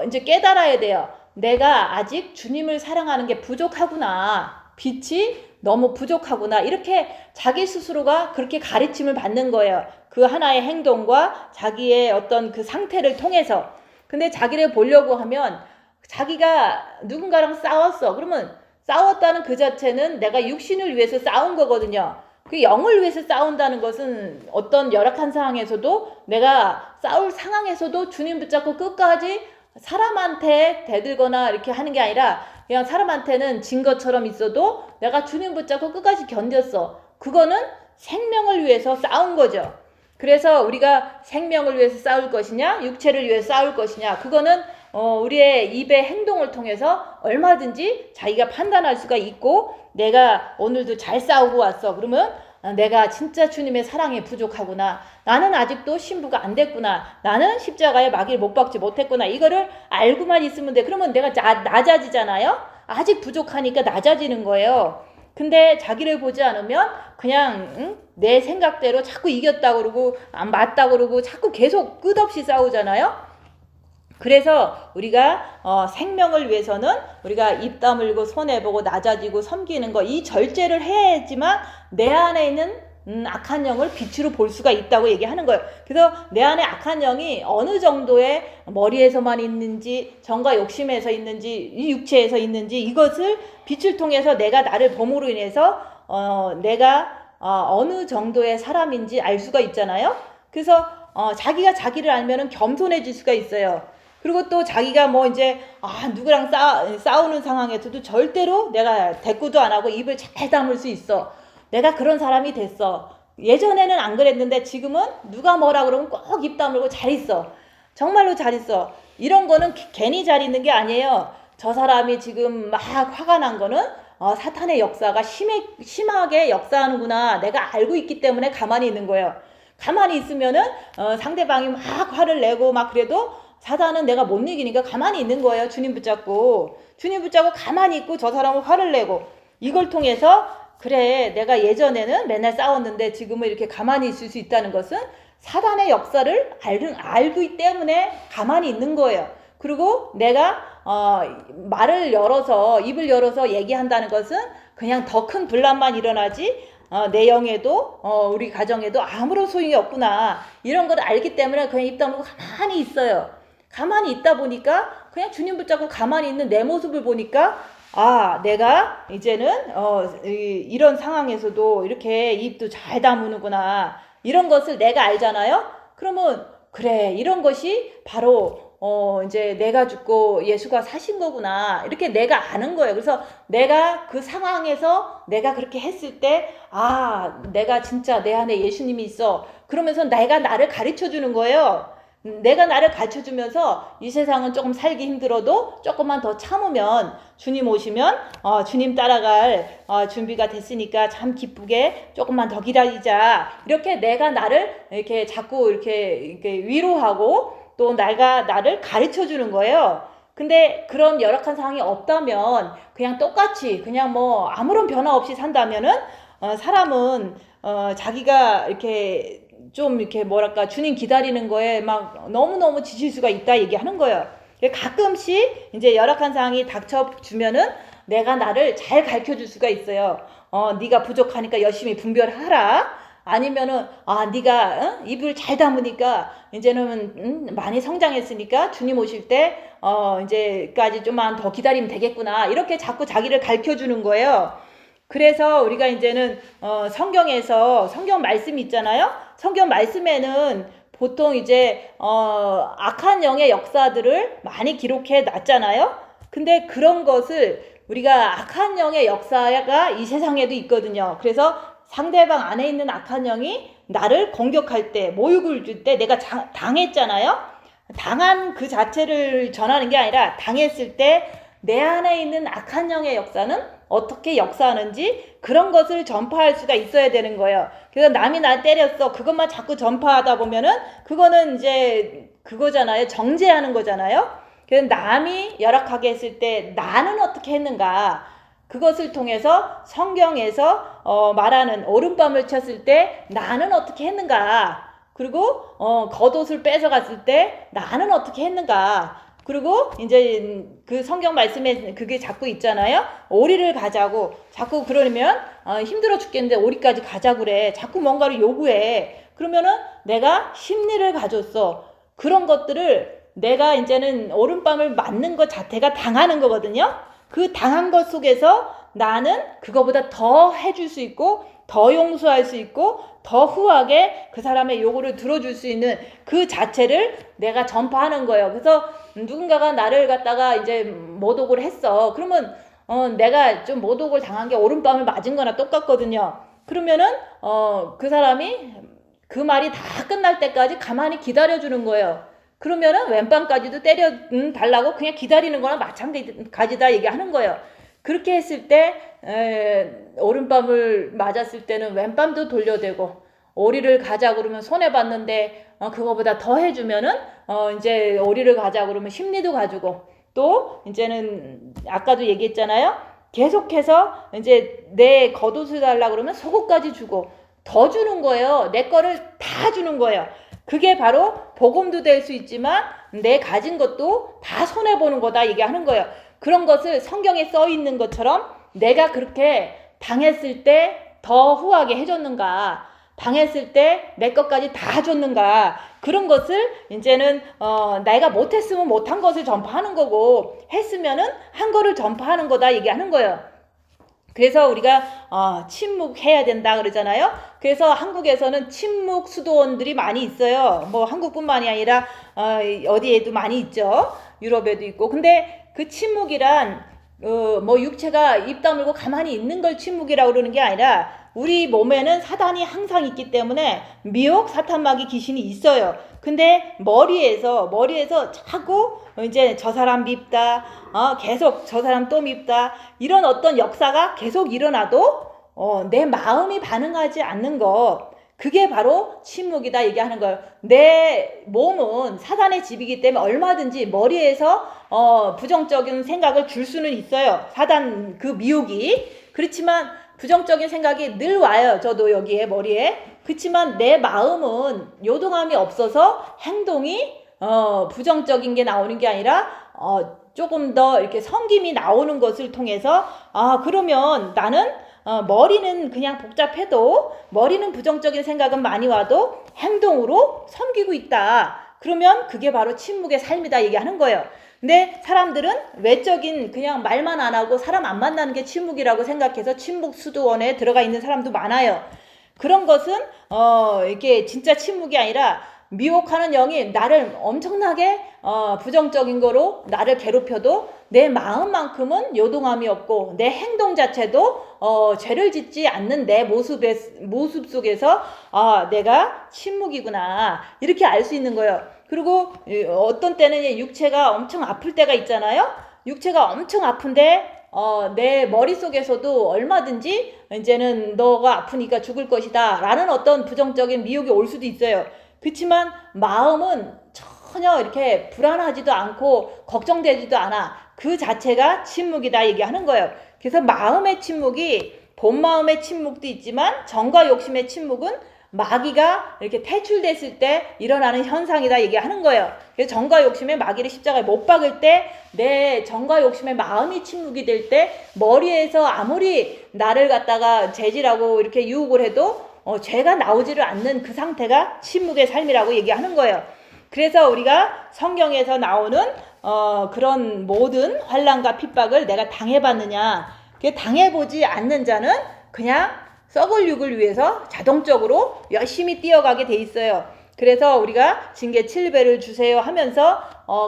이제 깨달아야 돼요. 내가 아직 주님을 사랑하는 게 부족하구나. 빛이 너무 부족하구나. 이렇게 자기 스스로가 그렇게 가르침을 받는 거예요. 그 하나의 행동과 자기의 어떤 그 상태를 통해서. 근데 자기를 보려고 하면 자기가 누군가랑 싸웠어. 그러면 싸웠다는 그 자체는 내가 육신을 위해서 싸운 거거든요. 그 영을 위해서 싸운다는 것은 어떤 열악한 상황에서도 내가 싸울 상황에서도 주님 붙잡고 끝까지 사람한테 대들거나 이렇게 하는 게 아니라 그냥 사람한테는 진 것처럼 있어도 내가 주님 붙잡고 끝까지 견뎠어. 그거는 생명을 위해서 싸운 거죠. 그래서 우리가 생명을 위해서 싸울 것이냐 육체를 위해서 싸울 것이냐, 그거는 우리의 입의 행동을 통해서 얼마든지 자기가 판단할 수가 있고, 내가 오늘도 잘 싸우고 왔어. 그러면 내가 진짜 주님의 사랑에 부족하구나. 나는 아직도 신부가 안 됐구나. 나는 십자가에 마귀를 못 박지 못했구나. 이거를 알고만 있으면 돼. 그러면 내가 낮아지잖아요. 아직 부족하니까 낮아지는 거예요. 근데 자기를 보지 않으면 그냥 내 생각대로 자꾸 이겼다 그러고 안 맞다 그러고 자꾸 계속 끝없이 싸우잖아요. 그래서 우리가 생명을 위해서는 우리가 입 다물고 손해보고 낮아지고 섬기는 거, 이 절제를 해야지만 내 안에 있는 악한 영을 빛으로 볼 수가 있다고 얘기하는 거예요. 그래서 내 안에 악한 영이 어느 정도의 머리에서만 있는지, 정과 욕심에서 있는지, 이 육체에서 있는지, 이것을 빛을 통해서 내가 나를 봄으로 인해서 내가 어느 정도의 사람인지 알 수가 있잖아요. 그래서 자기가 자기를 알면은 겸손해질 수가 있어요. 그리고 또 자기가 뭐 이제 누구랑 싸우는 상황에서도 절대로 내가 대꾸도 안 하고 입을 잘 다물 수 있어. 내가 그런 사람이 됐어. 예전에는 안 그랬는데 지금은 누가 뭐라 그러면 꼭 입 다물고 잘 있어. 정말로 잘 있어. 이런 거는 괜히 잘 있는 게 아니에요. 저 사람이 지금 막 화가 난 거는 사탄의 역사가 심하게 역사하는구나. 내가 알고 있기 때문에 가만히 있는 거예요. 가만히 있으면은 상대방이 막 화를 내고 막 그래도 사단은 내가 못 이기니까 가만히 있는 거예요. 주님 붙잡고 가만히 있고 저 사람은 화를 내고, 이걸 통해서 그래, 내가 예전에는 맨날 싸웠는데 지금은 이렇게 가만히 있을 수 있다는 것은 사단의 역사를 알고 있기 때문에 가만히 있는 거예요. 그리고 내가 입을 열어서 얘기한다는 것은 그냥 더 큰 분란만 일어나지 내 영에도 우리 가정에도 아무런 소용이 없구나, 이런 걸 알기 때문에 그냥 입 다물고 가만히 있어요. 가만히 있다 보니까 그냥 주님 붙잡고 가만히 있는 내 모습을 보니까 내가 이제는 이런 상황에서도 이렇게 입도 잘 다무는구나, 이런 것을 내가 알잖아요. 그러면 그래, 이런 것이 바로 이제 내가 죽고 예수가 사신 거구나, 이렇게 내가 아는 거예요. 그래서 내가 그 상황에서 내가 그렇게 했을 때 내가 진짜 내 안에 예수님이 있어, 그러면서 내가 나를 가르쳐 주는 거예요. 내가 나를 가르쳐주면서 이 세상은 조금 살기 힘들어도 조금만 더 참으면 주님 오시면 주님 따라갈 준비가 됐으니까 참 기쁘게 조금만 더 기다리자, 이렇게 내가 나를 이렇게 자꾸 이렇게 위로하고 또 내가 나를 가르쳐주는 거예요. 근데 그런 열악한 상황이 없다면 그냥 똑같이 그냥 뭐 아무런 변화 없이 산다면은 사람은 자기가 이렇게 좀 이렇게 뭐랄까 주님 기다리는 거에 막 너무너무 지칠 수가 있다 얘기하는 거예요. 가끔씩 이제 열악한 상황이 닥쳐주면은 내가 나를 잘 가르쳐 줄 수가 있어요. 네가 부족하니까 열심히 분별하라. 아니면은 네가 입을 잘 다무니까 이제는 많이 성장했으니까 주님 오실 때 이제까지 좀만 더 기다리면 되겠구나, 이렇게 자꾸 자기를 가르쳐 주는 거예요. 그래서 우리가 이제는 성경에서 성경 말씀이 있잖아요. 성경 말씀에는 보통 이제 악한 영의 역사들을 많이 기록해 놨잖아요. 근데 그런 것을 우리가 악한 영의 역사가 이 세상에도 있거든요. 그래서 상대방 안에 있는 악한 영이 나를 공격할 때, 모욕을 줄 때 내가 당했잖아요. 당한 그 자체를 전하는 게 아니라 당했을 때 내 안에 있는 악한 영의 역사는 어떻게 역사하는지 그런 것을 전파할 수가 있어야 되는 거예요. 그래서 남이 날 때렸어, 그것만 자꾸 전파하다 보면은 그거는 이제 그거잖아요. 정죄하는 거잖아요. 그래서 남이 열악하게 했을 때 나는 어떻게 했는가, 그것을 통해서 성경에서 말하는 오른밤을 쳤을 때 나는 어떻게 했는가, 그리고 겉옷을 뺏어갔을 때 나는 어떻게 했는가, 그리고 이제 그 성경 말씀에 그게 자꾸 있잖아요. 오리를 가자고 자꾸 그러면 힘들어 죽겠는데 오리까지 가자 그래. 자꾸 뭔가를 요구해. 그러면은 내가 심리를 가졌어. 그런 것들을 내가 이제는 오른밤을 맞는 것 자체가 당하는 거거든요. 그 당한 것 속에서 나는 그거보다 더 해줄 수 있고 더 용서할 수 있고 더 후하게 그 사람의 요구를 들어줄 수 있는 그 자체를 내가 전파하는 거예요. 그래서 누군가가 나를 갖다가 이제 모독을 했어. 그러면 내가 좀 모독을 당한 게 오른밤을 맞은 거나 똑같거든요. 그러면은 그 사람이 그 말이 다 끝날 때까지 가만히 기다려주는 거예요. 그러면은 왼밤까지도 때려 달라고 그냥 기다리는 거나 마찬가지다 얘기하는 거예요. 그렇게 했을 때 오른밤을 맞았을 때는 왼밤도 돌려대고, 오리를 가자 그러면 손해 봤는데 그거보다 더 해주면은 이제 오리를 가자 그러면 심리도 가지고, 또 이제는 아까도 얘기했잖아요. 계속해서 이제 내 겉옷을 달라 그러면 속옷까지 주고 더 주는 거예요. 내 거를 다 주는 거예요. 그게 바로 복음도 될 수 있지만 내 가진 것도 다 손해보는 거다 얘기하는 거예요. 그런 것을 성경에 써 있는 것처럼 내가 그렇게 당했을 때 더 후하게 해줬는가, 당했을 때 내 것까지 다 줬는가, 그런 것을 이제는 내가 못했으면 못한 것을 전파하는 거고, 했으면은 한 거를 전파하는 거다 얘기하는 거예요. 그래서 우리가 침묵해야 된다 그러잖아요. 그래서 한국에서는 침묵 수도원들이 많이 있어요. 뭐 한국뿐만이 아니라 어디에도 많이 있죠. 유럽에도 있고. 근데 그 침묵이란 뭐 육체가 입 다물고 가만히 있는 걸 침묵이라고 그러는 게 아니라, 우리 몸에는 사단이 항상 있기 때문에 미혹, 사탄마귀, 귀신이 있어요. 근데 머리에서 자꾸 이제 저 사람 밉다, 계속 저 사람 또 밉다, 이런 어떤 역사가 계속 일어나도 내 마음이 반응하지 않는 거, 그게 바로 침묵이다 얘기하는 거예요. 내 몸은 사단의 집이기 때문에 얼마든지 머리에서 부정적인 생각을 줄 수는 있어요. 사단 그 미혹이. 그렇지만 부정적인 생각이 늘 와요. 저도 여기에 머리에. 그렇지만 내 마음은 요동함이 없어서 행동이 부정적인 게 나오는 게 아니라 조금 더 이렇게 섬김이 나오는 것을 통해서, 그러면 나는 머리는 그냥 복잡해도, 머리는 부정적인 생각은 많이 와도 행동으로 섬기고 있다. 그러면 그게 바로 침묵의 삶이다 얘기하는 거예요. 근데 사람들은 외적인 그냥 말만 안 하고 사람 안 만나는 게 침묵이라고 생각해서 침묵 수도원에 들어가 있는 사람도 많아요. 그런 것은 이게 진짜 침묵이 아니라, 미혹하는 영이 나를 엄청나게 부정적인 거로 나를 괴롭혀도 내 마음만큼은 요동함이 없고, 내 행동 자체도 죄를 짓지 않는 내 모습 속에서 내가 침묵이구나 이렇게 알 수 있는 거예요. 그리고 어떤 때는 육체가 엄청 아플 때가 있잖아요. 육체가 엄청 아픈데 내 머릿속에서도 얼마든지 이제는 너가 아프니까 죽을 것이다 라는 어떤 부정적인 미혹이 올 수도 있어요. 그렇지만 마음은 전혀 이렇게 불안하지도 않고 걱정되지도 않아. 그 자체가 침묵이다 얘기하는 거예요. 그래서 마음의 침묵이, 본 마음의 침묵도 있지만 정과 욕심의 침묵은 마귀가 이렇게 퇴출됐을 때 일어나는 현상이다 얘기하는 거예요. 그래서 정과 욕심의 마귀를 십자가에 못 박을 때, 내 정과 욕심의 마음이 침묵이 될 때, 머리에서 아무리 나를 갖다가 죄질하고 이렇게 유혹을 해도 죄가 나오지를 않는 그 상태가 침묵의 삶이라고 얘기하는 거예요. 그래서 우리가 성경에서 나오는 그런 모든 환난과 핍박을 내가 당해봤느냐, 당해보지 않는 자는 그냥 썩을 육을 위해서 자동적으로 열심히 뛰어가게 돼 있어요. 그래서 우리가 징계 7배를 주세요 하면서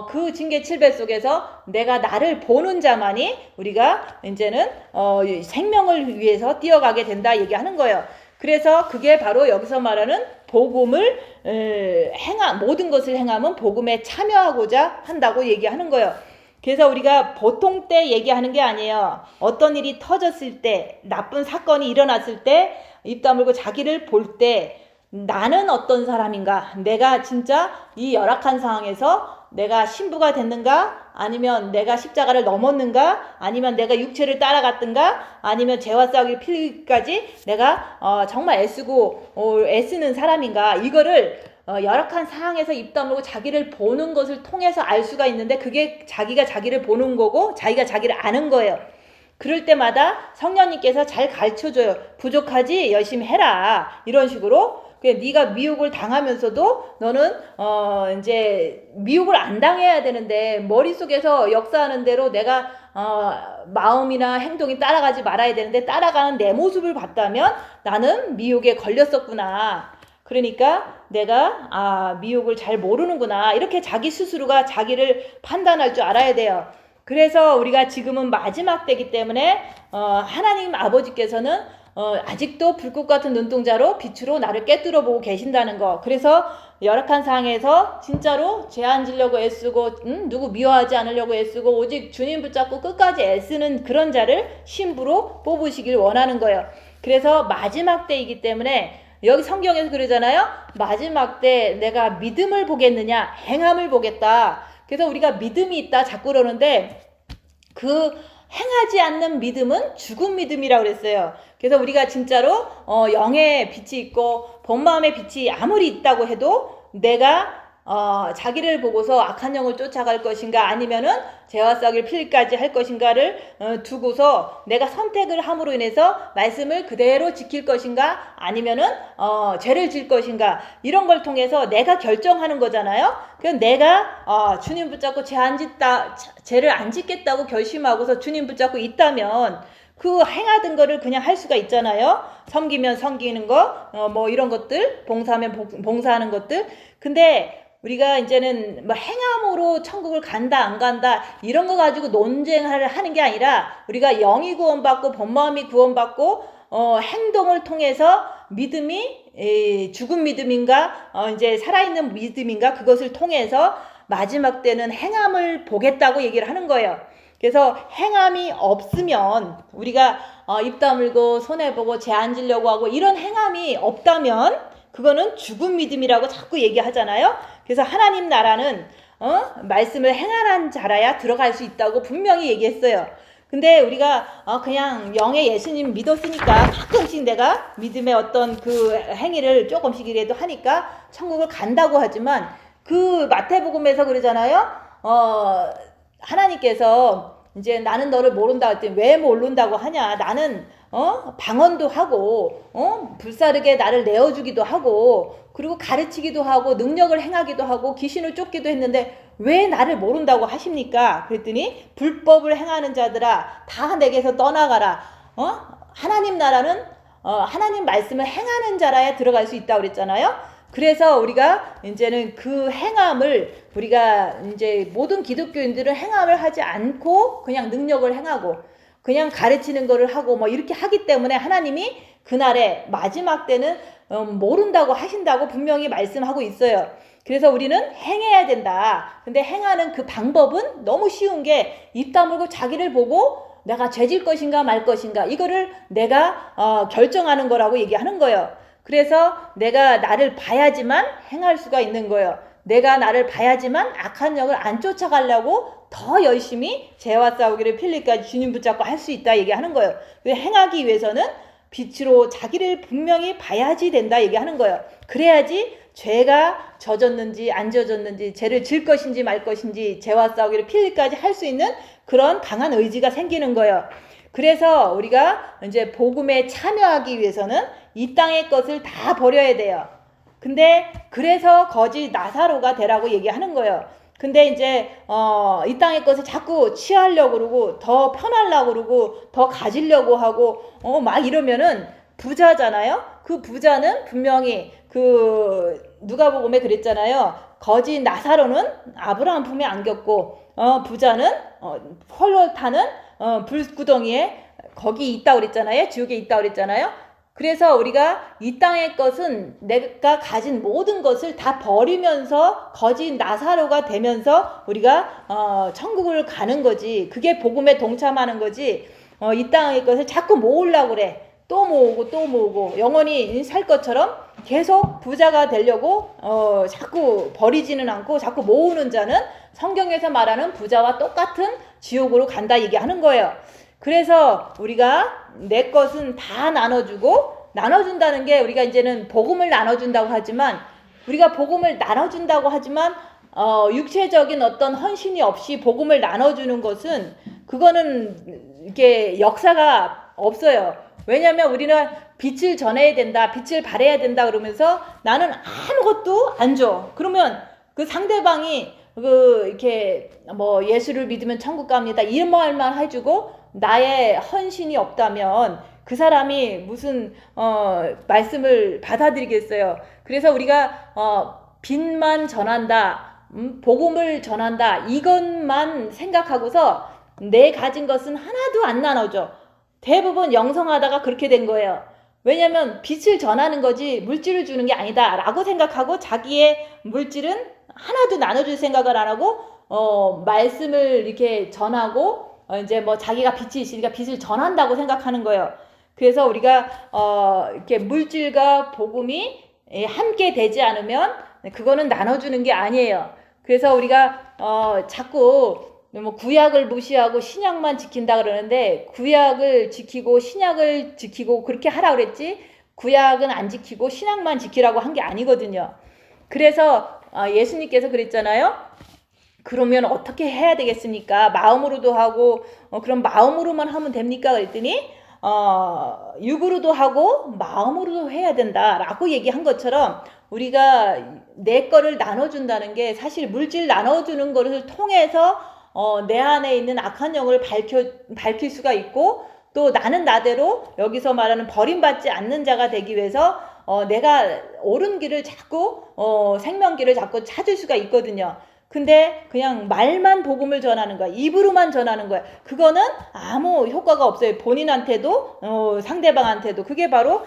그 징계 7배 속에서 내가 나를 보는 자만이 우리가 이제는 생명을 위해서 뛰어가게 된다 얘기하는 거예요. 그래서 그게 바로 여기서 말하는 복음을 모든 것을 행하면 복음에 참여하고자 한다고 얘기하는 거예요. 그래서 우리가 보통 때 얘기하는 게 아니에요. 어떤 일이 터졌을 때, 나쁜 사건이 일어났을 때, 입 다물고 자기를 볼 때 나는 어떤 사람인가, 내가 진짜 이 열악한 상황에서 내가 신부가 됐는가, 아니면 내가 십자가를 넘었는가, 아니면 내가 육체를 따라갔든가, 아니면 죄와 싸우기 필까지 내가 정말 애쓰는 사람인가, 이거를 열악한 상황에서 입 다물고 자기를 보는 것을 통해서 알 수가 있는데, 그게 자기가 자기를 보는 거고 자기가 자기를 아는 거예요. 그럴 때마다 성령님께서 잘 가르쳐줘요. 부족하지? 열심히 해라. 이런 식으로. 네가 미혹을 당하면서도 너는 이제 미혹을 안 당해야 되는데, 머릿속에서 역사하는 대로 내가 마음이나 행동이 따라가지 말아야 되는데 따라가는 내 모습을 봤다면 나는 미혹에 걸렸었구나. 그러니까 내가 미혹을 잘 모르는구나. 이렇게 자기 스스로가 자기를 판단할 줄 알아야 돼요. 그래서 우리가 지금은 마지막 때이기 때문에 하나님 아버지께서는 아직도 불꽃 같은 눈동자로 빛으로 나를 꿰뚫어 보고 계신다는 거. 그래서 열악한 상황에서 진짜로 죄 안 지려고 애쓰고 누구 미워하지 않으려고 애쓰고 오직 주님 붙잡고 끝까지 애쓰는 그런 자를 신부로 뽑으시길 원하는 거예요. 그래서 마지막 때이기 때문에 여기 성경에서 그러잖아요. 마지막 때 내가 믿음을 보겠느냐 행함을 보겠다. 그래서 우리가 믿음이 있다 자꾸 그러는데 그 행하지 않는 믿음은 죽은 믿음이라고 그랬어요. 그래서 우리가 진짜로 영의 빛이 있고 본 마음의 빛이 아무리 있다고 해도 내가 자기를 보고서 악한 영을 쫓아갈 것인가 아니면은 죄와 썩일 필까지 할 것인가를 두고서 내가 선택을 함으로 인해서 말씀을 그대로 지킬 것인가 아니면은 죄를 질 것인가 이런 걸 통해서 내가 결정하는 거잖아요. 그래서 내가 주님 붙잡고 죄를 안 짓겠다고 결심하고서 주님 붙잡고 있다면 그 행하던 거를 그냥 할 수가 있잖아요. 섬기면 섬기는 거, 뭐 이런 것들, 봉사하면 봉사하는 것들. 근데 우리가 이제는 뭐 행함으로 천국을 간다 안 간다 이런 거 가지고 논쟁을 하는 게 아니라 우리가 영이 구원받고 본마음이 구원받고 행동을 통해서 믿음이 죽은 믿음인가 이제 살아있는 믿음인가 그것을 통해서 마지막 때는 행함을 보겠다고 얘기를 하는 거예요. 그래서 행함이 없으면 우리가 입 다물고 손해보고 죄 안 지려고 하고 이런 행함이 없다면 그거는 죽은 믿음이라고 자꾸 얘기하잖아요. 그래서 하나님 나라는 말씀을 행하는 자라야 들어갈 수 있다고 분명히 얘기했어요. 근데 우리가 그냥 영의 예수님 믿었으니까 가끔씩 내가 믿음의 어떤 그 행위를 조금씩이라도 하니까 천국을 간다고 하지만 그 마태복음에서 그러잖아요. 하나님께서 이제 나는 너를 모른다 했더니 왜 모른다고 하냐. 나는 방언도 하고 불사르게 나를 내어주기도 하고 그리고 가르치기도 하고 능력을 행하기도 하고 귀신을 쫓기도 했는데 왜 나를 모른다고 하십니까? 그랬더니 불법을 행하는 자들아 다 내게서 떠나가라. 하나님 나라는 하나님 말씀을 행하는 자라야 들어갈 수 있다고 그랬잖아요. 그래서 우리가 이제는 그 행함을 우리가 이제 모든 기독교인들은 행함을 하지 않고 그냥 능력을 행하고 그냥 가르치는 거를 하고 뭐 이렇게 하기 때문에 하나님이 그날에 마지막 때는 모른다고 하신다고 분명히 말씀하고 있어요. 그래서 우리는 행해야 된다. 근데 행하는 그 방법은 너무 쉬운 게 입 다물고 자기를 보고 내가 죄질 것인가 말 것인가 이거를 내가 결정하는 거라고 얘기하는 거예요. 그래서 내가 나를 봐야지만 행할 수가 있는 거예요. 내가 나를 봐야지만 악한 영을 안 쫓아가려고 더 열심히 죄와 싸우기를 필리까지 주님 붙잡고 할 수 있다 얘기하는 거예요. 행하기 위해서는 빛으로 자기를 분명히 봐야지 된다 얘기하는 거예요. 그래야지 죄가 젖었는지 안 젖었는지 죄를 질 것인지 말 것인지 죄와 싸우기를 필리까지 할 수 있는 그런 강한 의지가 생기는 거예요. 그래서 우리가 이제 복음에 참여하기 위해서는 이 땅의 것을 다 버려야 돼요. 근데 그래서 거짓 나사로가 되라고 얘기하는 거예요. 근데 이제 이 땅의 것을 자꾸 취하려고 그러고 더 편하려고 그러고 더 가지려고 하고 막 이러면은 부자잖아요. 그 부자는 분명히 그 누가복음에 그랬잖아요. 거짓 나사로는 아브라함 품에 안겼고 부자는 홀로 타는 불구덩이에 거기 있다고 그랬잖아요. 지옥에 있다고 그랬잖아요. 그래서 우리가 이 땅의 것은 내가 가진 모든 것을 다 버리면서 거짓 나사로가 되면서 우리가 천국을 가는 거지. 그게 복음에 동참하는 거지. 이 땅의 것을 자꾸 모으려고 그래. 또 모으고 또 모으고 영원히 살 것처럼 계속 부자가 되려고 자꾸 버리지는 않고 자꾸 모으는 자는 성경에서 말하는 부자와 똑같은 지옥으로 간다 얘기하는 거예요. 그래서 우리가 내 것은 다 나눠준다는 게 우리가 이제는 복음을 나눠준다고 하지만 우리가 복음을 나눠준다고 하지만 육체적인 어떤 헌신이 없이 복음을 나눠주는 것은 그거는 이렇게 역사가 없어요. 왜냐하면 우리는 빛을 전해야 된다, 빛을 발해야 된다 그러면서 나는 아무것도 안 줘. 그러면 그 상대방이 이렇게 뭐 예수를 믿으면 천국 갑니다 이런 말만 해주고 나의 헌신이 없다면 그 사람이 무슨 말씀을 받아들이겠어요. 그래서 우리가 빛만 전한다, 복음을 전한다 이것만 생각하고서 내 가진 것은 하나도 안 나눠줘. 대부분 영성하다가 그렇게 된 거예요. 왜냐면 빛을 전하는 거지 물질을 주는 게 아니다 라고 생각하고 자기의 물질은 하나도 나눠줄 생각을 안 하고 말씀을 이렇게 전하고 이제 뭐 자기가 빛이 있으니까 빛을 전한다고 생각하는 거예요. 그래서 우리가 이렇게 물질과 복음이 함께 되지 않으면 그거는 나눠주는 게 아니에요. 그래서 우리가 자꾸 뭐 구약을 무시하고 신약만 지킨다 그러는데 구약을 지키고 신약을 지키고 그렇게 하라 그랬지 구약은 안 지키고 신약만 지키라고 한 게 아니거든요. 그래서 예수님께서 그랬잖아요. 그러면 어떻게 해야 되겠습니까? 마음으로도 하고 그럼 마음으로만 하면 됩니까? 그랬더니 육으로도 하고 마음으로도 해야 된다라고 얘기한 것처럼 우리가 내 거를 나눠준다는 게 사실 물질 나눠주는 것을 통해서 내 안에 있는 악한 영을 밝힐 수가 있고 또 나는 나대로 여기서 말하는 버림받지 않는 자가 되기 위해서 내가 옳은 길을 자꾸 생명길을 자꾸 찾을 수가 있거든요. 근데 그냥 말만 복음을 전하는 거야. 입으로만 전하는 거야. 그거는 아무 효과가 없어요. 본인한테도 상대방한테도. 그게 바로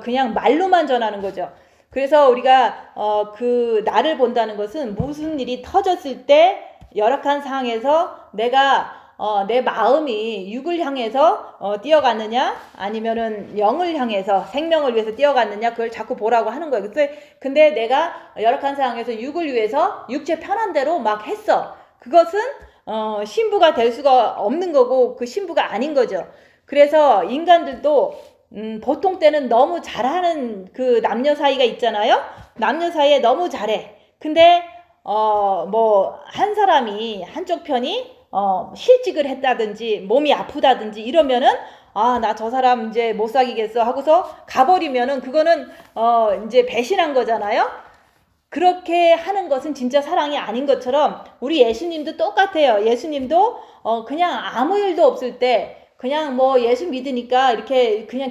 그냥 말로만 전하는 거죠. 그래서 우리가 그 나를 본다는 것은 무슨 일이 터졌을 때 열악한 상황에서 내가 내 마음이 육을 향해서 뛰어갔느냐 아니면은 영을 향해서 생명을 위해서 뛰어갔느냐 그걸 자꾸 보라고 하는 거예요. 근데 내가 열악한 상황에서 육을 위해서 육체 편한 대로 막 했어. 그것은 신부가 될 수가 없는 거고 그 신부가 아닌 거죠. 그래서 인간들도 보통 때는 너무 잘하는 그 남녀 사이가 있잖아요. 남녀 사이에 너무 잘해. 근데 뭐 한 사람이 한쪽 편이 실직을 했다든지 몸이 아프다든지 이러면은 나 저 사람 이제 못 사귀겠어 하고서 가버리면은 그거는 이제 배신한 거잖아요. 그렇게 하는 것은 진짜 사랑이 아닌 것처럼 우리 예수님도 똑같아요. 예수님도 그냥 아무 일도 없을 때 그냥 뭐 예수 믿으니까 이렇게 그냥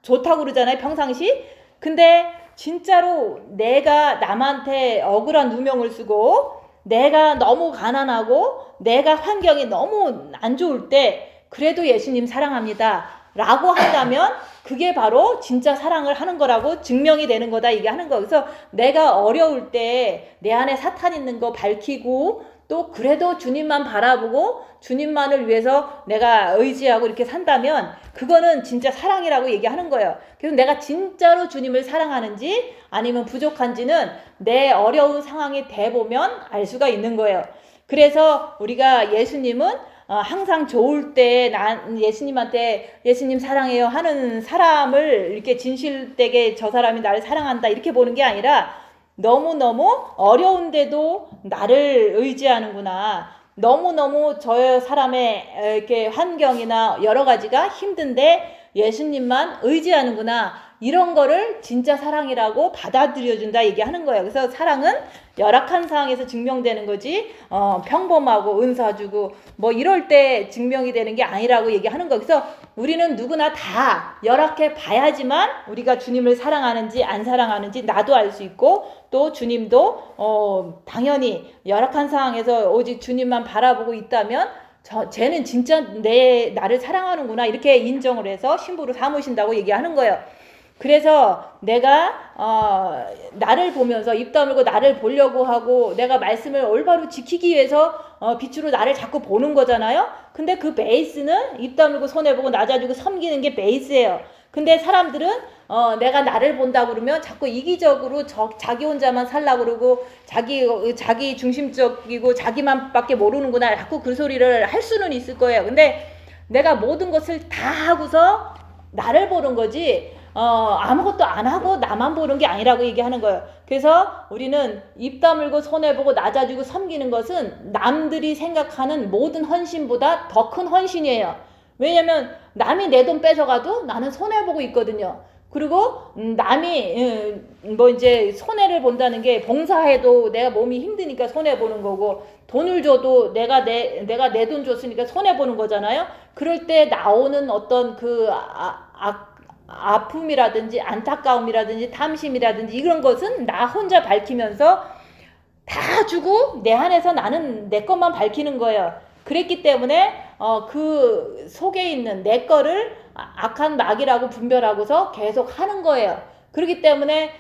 좋다고 그러잖아요. 평상시. 근데 진짜로 내가 남한테 억울한 누명을 쓰고 내가 너무 가난하고 내가 환경이 너무 안 좋을 때 그래도 예수님 사랑합니다 라고 한다면 그게 바로 진짜 사랑을 하는 거라고 증명이 되는 거다 얘기하는 거. 그래서 내가 어려울 때 내 안에 사탄 있는 거 밝히고 또 그래도 주님만 바라보고 주님만을 위해서 내가 의지하고 이렇게 산다면 그거는 진짜 사랑이라고 얘기하는 거예요. 그래서 내가 진짜로 주님을 사랑하는지 아니면 부족한지는 내 어려운 상황이 돼보면 알 수가 있는 거예요. 그래서 우리가 예수님은 항상 좋을 때 난 예수님한테 예수님 사랑해요 하는 사람을 이렇게 진실되게 저 사람이 나를 사랑한다 이렇게 보는 게 아니라 너무너무 어려운데도 나를 의지하는구나. 너무너무 저 사람의 이렇게 환경이나 여러 가지가 힘든데 예수님만 의지하는구나. 이런 거를 진짜 사랑이라고 받아들여준다 얘기하는 거예요. 그래서 사랑은 열악한 상황에서 증명되는 거지 평범하고 은사 주고 뭐 이럴 때 증명이 되는 게 아니라고 얘기하는 거예요. 그래서 우리는 누구나 다 열악해 봐야지만 우리가 주님을 사랑하는지 안 사랑하는지 나도 알 수 있고 또 주님도 당연히 열악한 상황에서 오직 주님만 바라보고 있다면 쟤는 진짜 나를 사랑하는구나 이렇게 인정을 해서 신부로 삼으신다고 얘기하는 거예요. 그래서 내가 나를 보면서 입 다물고 나를 보려고 하고 내가 말씀을 올바로 지키기 위해서 빛으로 나를 자꾸 보는 거잖아요. 근데 그 베이스는 입 다물고 손해보고 낮아지고 섬기는 게 베이스예요. 근데 사람들은 내가 나를 본다 그러면 자꾸 이기적으로 자기 혼자만 살라 그러고 자기 중심적이고 자기만 밖에 모르는구나 자꾸 그 소리를 할 수는 있을 거예요. 근데 내가 모든 것을 다 하고서 나를 보는 거지 아무것도 안 하고 나만 보는 게 아니라고 얘기하는 거예요. 그래서 우리는 입 다물고 손해보고 낮아지고 섬기는 것은 남들이 생각하는 모든 헌신보다 더 큰 헌신이에요. 왜냐면 남이 내 돈 뺏어가도 나는 손해보고 있거든요. 그리고 남이 뭐 이제 손해를 본다는 게 봉사해도 내가 몸이 힘드니까 손해보는 거고 돈을 줘도 내가 내 돈 줬으니까 손해보는 거잖아요. 그럴 때 나오는 어떤 그 아픔이라든지 안타까움이라든지 탐심이라든지 이런 것은 나 혼자 밝히면서 다 주고 내 안에서 나는 내 것만 밝히는 거예요. 그랬기 때문에 그 속에 있는 내 거를 악한 마귀라고 분별하고서 계속 하는 거예요. 그렇기 때문에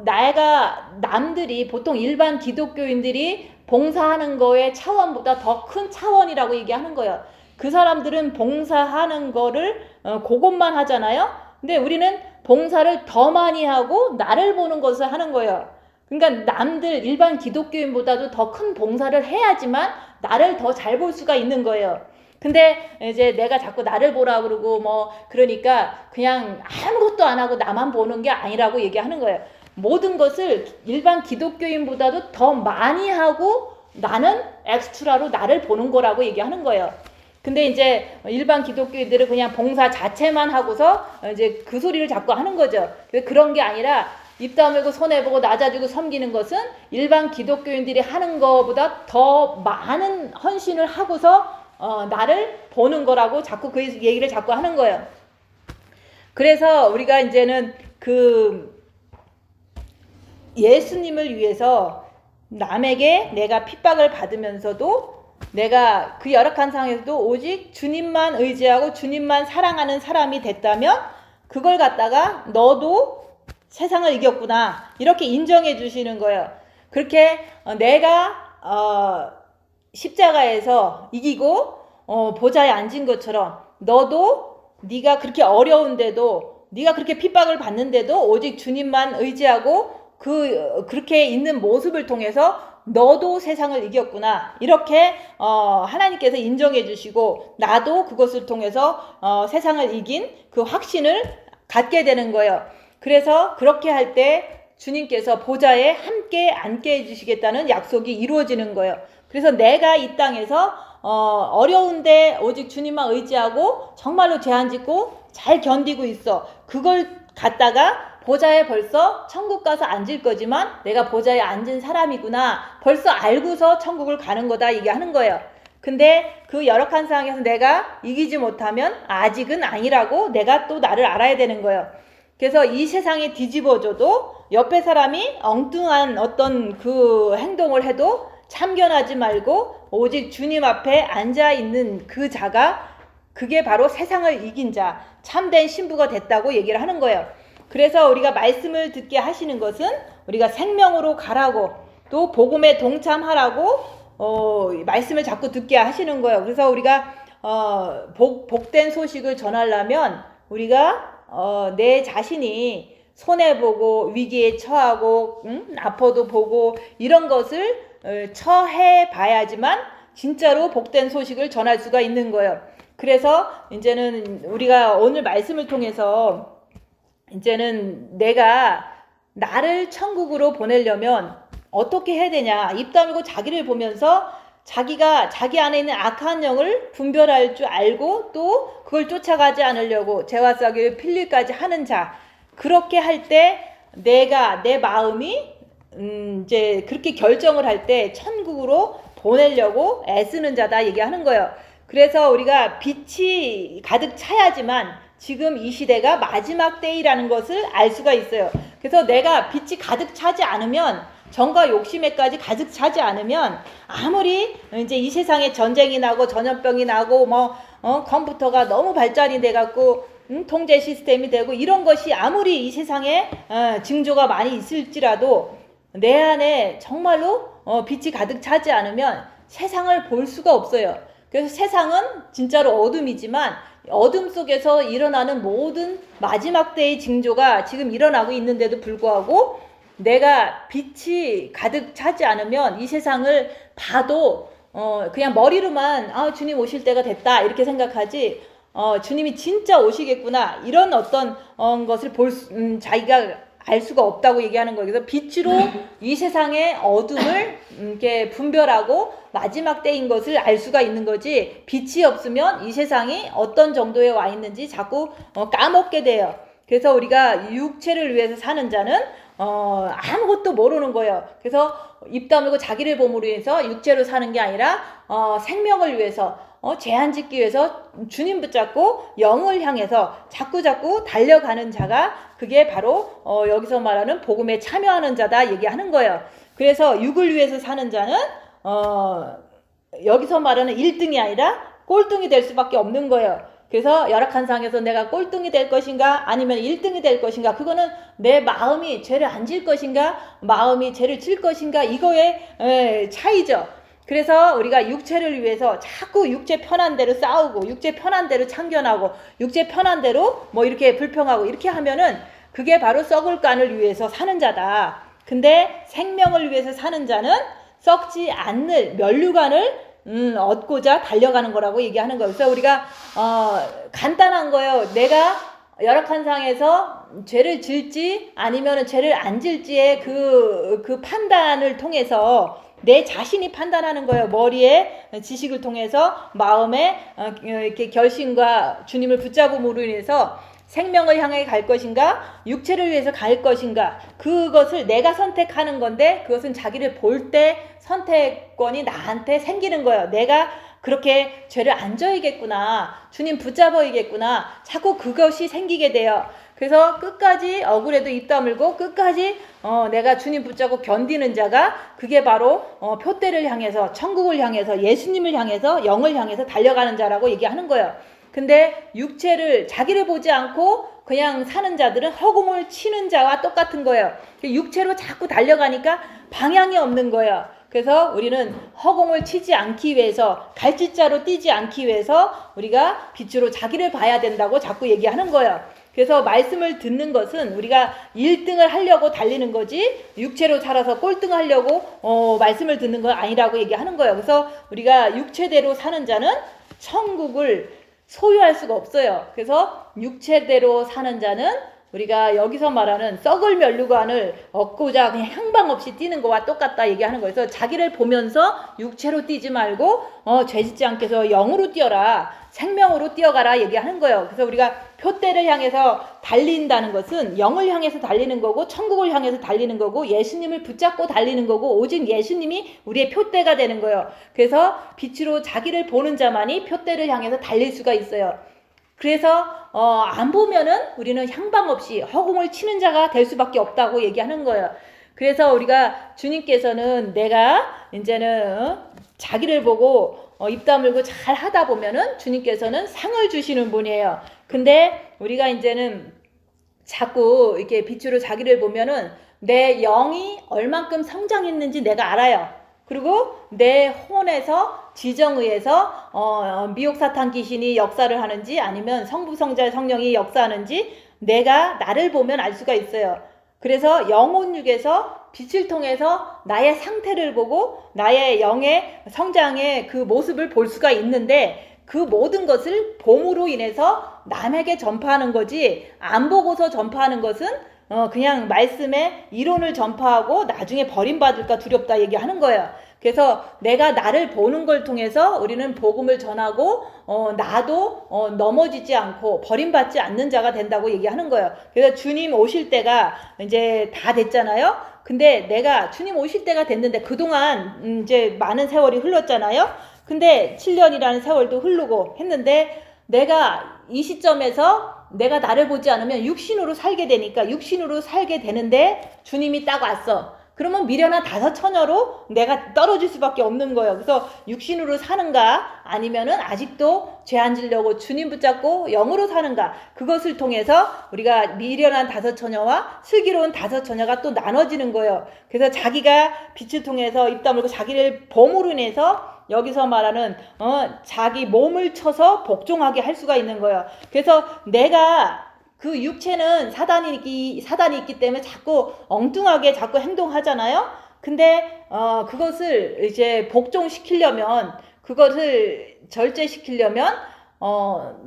내가 남들이 보통 일반 기독교인들이 봉사하는 거의 차원보다 더 큰 차원이라고 얘기하는 거예요. 그 사람들은 봉사하는 거를 그것만 하잖아요. 근데 우리는 봉사를 더 많이 하고 나를 보는 것을 하는 거예요. 그러니까 남들 일반 기독교인보다도 더 큰 봉사를 해야지만 나를 더 잘 볼 수가 있는 거예요. 근데 이제 내가 자꾸 나를 보라 그러고 그러니까 그냥 아무것도 안 하고 나만 보는 게 아니라고 얘기하는 거예요. 모든 것을 일반 기독교인보다도 더 많이 하고 나는 엑스트라로 나를 보는 거라고 얘기하는 거예요. 근데 이제 일반 기독교인들은 그냥 봉사 자체만 하고서 이제 그 소리를 자꾸 하는 거죠. 그런 게 아니라 입 다물고 손해보고 낮아지고 섬기는 것은 일반 기독교인들이 하는 것보다 더 많은 헌신을 하고서 나를 보는 거라고 자꾸 그 얘기를 자꾸 하는 거예요. 그래서 우리가 이제는 그 예수님을 위해서 남에게 내가 핍박을 받으면서도 내가 그 열악한 상황에서도 오직 주님만 의지하고 주님만 사랑하는 사람이 됐다면 그걸 갖다가 너도 세상을 이겼구나 이렇게 인정해 주시는 거예요. 그렇게 내가 십자가에서 이기고 보좌에 앉은 것처럼 너도 네가 그렇게 어려운데도 네가 그렇게 핍박을 받는데도 오직 주님만 의지하고 그렇게 있는 모습을 통해서 너도 세상을 이겼구나 이렇게 하나님께서 인정해 주시고 나도 그것을 통해서 세상을 이긴 그 확신을 갖게 되는 거예요. 그래서 그렇게 할 때 주님께서 보좌에 함께 앉게 해주시겠다는 약속이 이루어지는 거예요. 그래서 내가 이 땅에서 어려운데 오직 주님만 의지하고 정말로 죄 안 짓고 잘 견디고 있어. 그걸 갖다가 보좌에 벌써 천국 가서 앉을 거지만 내가 보좌에 앉은 사람이구나 벌써 알고서 천국을 가는 거다 얘기하는 거예요. 근데 그 열악한 상황에서 내가 이기지 못하면 아직은 아니라고 내가 또 나를 알아야 되는 거예요. 그래서 이 세상이 뒤집어져도 옆에 사람이 엉뚱한 어떤 그 행동을 해도 참견하지 말고 오직 주님 앞에 앉아있는 그 자가 그게 바로 세상을 이긴 자, 참된 신부가 됐다고 얘기를 하는 거예요. 그래서 우리가 말씀을 듣게 하시는 것은 우리가 생명으로 가라고 또 복음에 동참하라고 말씀을 자꾸 듣게 하시는 거예요. 그래서 우리가 복된 소식을 전하려면 우리가 내 자신이 손해보고 위기에 처하고 아파도 보고 이런 것을 처해 봐야지만 진짜로 복된 소식을 전할 수가 있는 거예요. 그래서 이제는 우리가 오늘 말씀을 통해서 이제는 내가 나를 천국으로 보내려면 어떻게 해야 되냐. 입 다물고 자기를 보면서 자기가 자기 안에 있는 악한 영을 분별할 줄 알고 또 그걸 쫓아가지 않으려고 죄와 썩이를 필릴까지 하는 자. 그렇게 할 때 내가 내 마음이 이제 그렇게 결정을 할 때 천국으로 보내려고 애쓰는 자다 얘기하는 거예요. 그래서 우리가 빛이 가득 차야지만 지금 이 시대가 마지막 때이라는 것을 알 수가 있어요. 그래서 내가 빛이 가득 차지 않으면 정과 욕심에까지 가득 차지 않으면 아무리 이제 이 세상에 전쟁이 나고 전염병이 나고 컴퓨터가 너무 발전이 돼 갖고 통제 시스템이 되고 이런 것이 아무리 이 세상에 징조가 많이 있을지라도 내 안에 정말로 빛이 가득 차지 않으면 세상을 볼 수가 없어요. 그래서 세상은 진짜로 어둠이지만 어둠 속에서 일어나는 모든 마지막 때의 징조가 지금 일어나고 있는데도 불구하고 내가 빛이 가득 차지 않으면 이 세상을 봐도 그냥 머리로만 주님 오실 때가 됐다 이렇게 생각하지 주님이 진짜 오시겠구나 이런 어떤 것을 자기가 알 수가 없다고 얘기하는 거예요. 그래서 빛으로 이 세상의 어둠을 이렇게 분별하고 마지막 때인 것을 알 수가 있는 거지 빛이 없으면 이 세상이 어떤 정도에 와 있는지 자꾸 까먹게 돼요. 그래서 우리가 육체를 위해서 사는 자는 아무것도 모르는 거예요. 그래서 입 다물고 자기를 봄으로 해서 육체로 사는 게 아니라 생명을 위해서 죄 안 짓기 위해서 주님 붙잡고 영을 향해서 자꾸 달려가는 자가 그게 바로 여기서 말하는 복음에 참여하는 자다 얘기하는 거예요. 그래서 육을 위해서 사는 자는 여기서 말하는 1등이 아니라 꼴등이 될 수밖에 없는 거예요. 그래서 열악한 상에서 내가 꼴등이 될 것인가 아니면 1등이 될 것인가, 그거는 내 마음이 죄를 안 질 것인가 마음이 죄를 질 것인가, 이거의 차이죠. 그래서 우리가 육체를 위해서 자꾸 육체 편한 대로 싸우고 육체 편한 대로 참견하고 육체 편한 대로 뭐 이렇게 불평하고 이렇게 하면은 그게 바로 썩을 간을 위해서 사는 자다. 근데 생명을 위해서 사는 자는 썩지 않는 면류관을 얻고자 달려가는 거라고 얘기하는 거예요. 그래서 우리가 간단한 거예요. 내가 열악한 상에서 죄를 질지 아니면 죄를 안 질지의 그 판단을 통해서 내 자신이 판단하는 거예요. 머리에 지식을 통해서 마음에 이렇게 결심과 주님을 붙잡음으로 인해서 생명을 향해 갈 것인가 육체를 위해서 갈 것인가, 그것을 내가 선택하는 건데 그것은 자기를 볼 때 선택권이 나한테 생기는 거예요. 내가 그렇게 죄를 안 져야겠구나, 주님 붙잡아야겠구나, 자꾸 그것이 생기게 돼요. 그래서 끝까지 억울해도 입 다물고 끝까지 내가 주님 붙잡고 견디는 자가 그게 바로 표대를 향해서 천국을 향해서 예수님을 향해서 영을 향해서 달려가는 자라고 얘기하는 거예요. 근데 육체를 자기를 보지 않고 그냥 사는 자들은 허공을 치는 자와 똑같은 거예요. 육체로 자꾸 달려가니까 방향이 없는 거예요. 그래서 우리는 허공을 치지 않기 위해서 갈짓자로 뛰지 않기 위해서 우리가 빛으로 자기를 봐야 된다고 자꾸 얘기하는 거예요. 그래서 말씀을 듣는 것은 우리가 1등을 하려고 달리는 거지 육체로 살아서 꼴등 하려고 말씀을 듣는 건 아니라고 얘기하는 거예요. 그래서 우리가 육체대로 사는 자는 천국을 소유할 수가 없어요. 그래서 육체대로 사는 자는 우리가 여기서 말하는 썩을 면류관을 얻고자 그냥 향방 없이 뛰는 거와 똑같다 얘기하는 거예요. 그래서 자기를 보면서 육체로 뛰지 말고 죄짓지 않게 해서 영으로 뛰어라, 생명으로 뛰어가라 얘기하는 거예요. 그래서 우리가 표대를 향해서 달린다는 것은 영을 향해서 달리는 거고 천국을 향해서 달리는 거고 예수님을 붙잡고 달리는 거고 오직 예수님이 우리의 표대가 되는 거예요. 그래서 빛으로 자기를 보는 자만이 표대를 향해서 달릴 수가 있어요. 그래서 안 보면은 우리는 향방 없이 허공을 치는 자가 될 수밖에 없다고 얘기하는 거예요. 그래서 우리가 주님께서는 내가 이제는 자기를 보고 입 다물고 잘 하다 보면은 주님께서는 상을 주시는 분이에요. 근데 우리가 이제는 자꾸 이렇게 빛으로 자기를 보면은 내 영이 얼만큼 성장했는지 내가 알아요. 그리고 내 혼에서 지정의에서 미혹사탄 귀신이 역사를 하는지 아니면 성부 성자 성령이 역사하는지 내가 나를 보면 알 수가 있어요. 그래서 영혼육에서 빛을 통해서 나의 상태를 보고 나의 영의 성장의 그 모습을 볼 수가 있는데 그 모든 것을 봄으로 인해서 남에게 전파하는 거지 안 보고서 전파하는 것은 그냥 말씀의 이론을 전파하고 나중에 버림받을까 두렵다 얘기하는 거예요. 그래서 내가 나를 보는 걸 통해서 우리는 복음을 전하고 나도 넘어지지 않고 버림받지 않는 자가 된다고 얘기하는 거예요. 그래서 주님 오실 때가 이제 다 됐잖아요. 근데 내가 주님 오실 때가 됐는데 그동안 이제 많은 세월이 흘렀잖아요. 근데 7년이라는 세월도 흐르고 했는데 내가 이 시점에서 내가 나를 보지 않으면 육신으로 살게 되니까 육신으로 살게 되는데 주님이 딱 왔어. 그러면 미련한 다섯 처녀로 내가 떨어질 수밖에 없는 거예요. 그래서 육신으로 사는가 아니면은 아직도 죄 안 지려고 주님 붙잡고 영으로 사는가, 그것을 통해서 우리가 미련한 다섯 처녀와 슬기로운 다섯 처녀가 또 나눠지는 거예요. 그래서 자기가 빛을 통해서 입 다물고 자기를 봄으로 인해서 여기서 말하는 자기 몸을 쳐서 복종하게 할 수가 있는 거예요. 그래서 내가 그 육체는 사단이 있기 때문에 자꾸 엉뚱하게 자꾸 행동하잖아요. 근데 그것을 이제 복종시키려면, 그것을 절제시키려면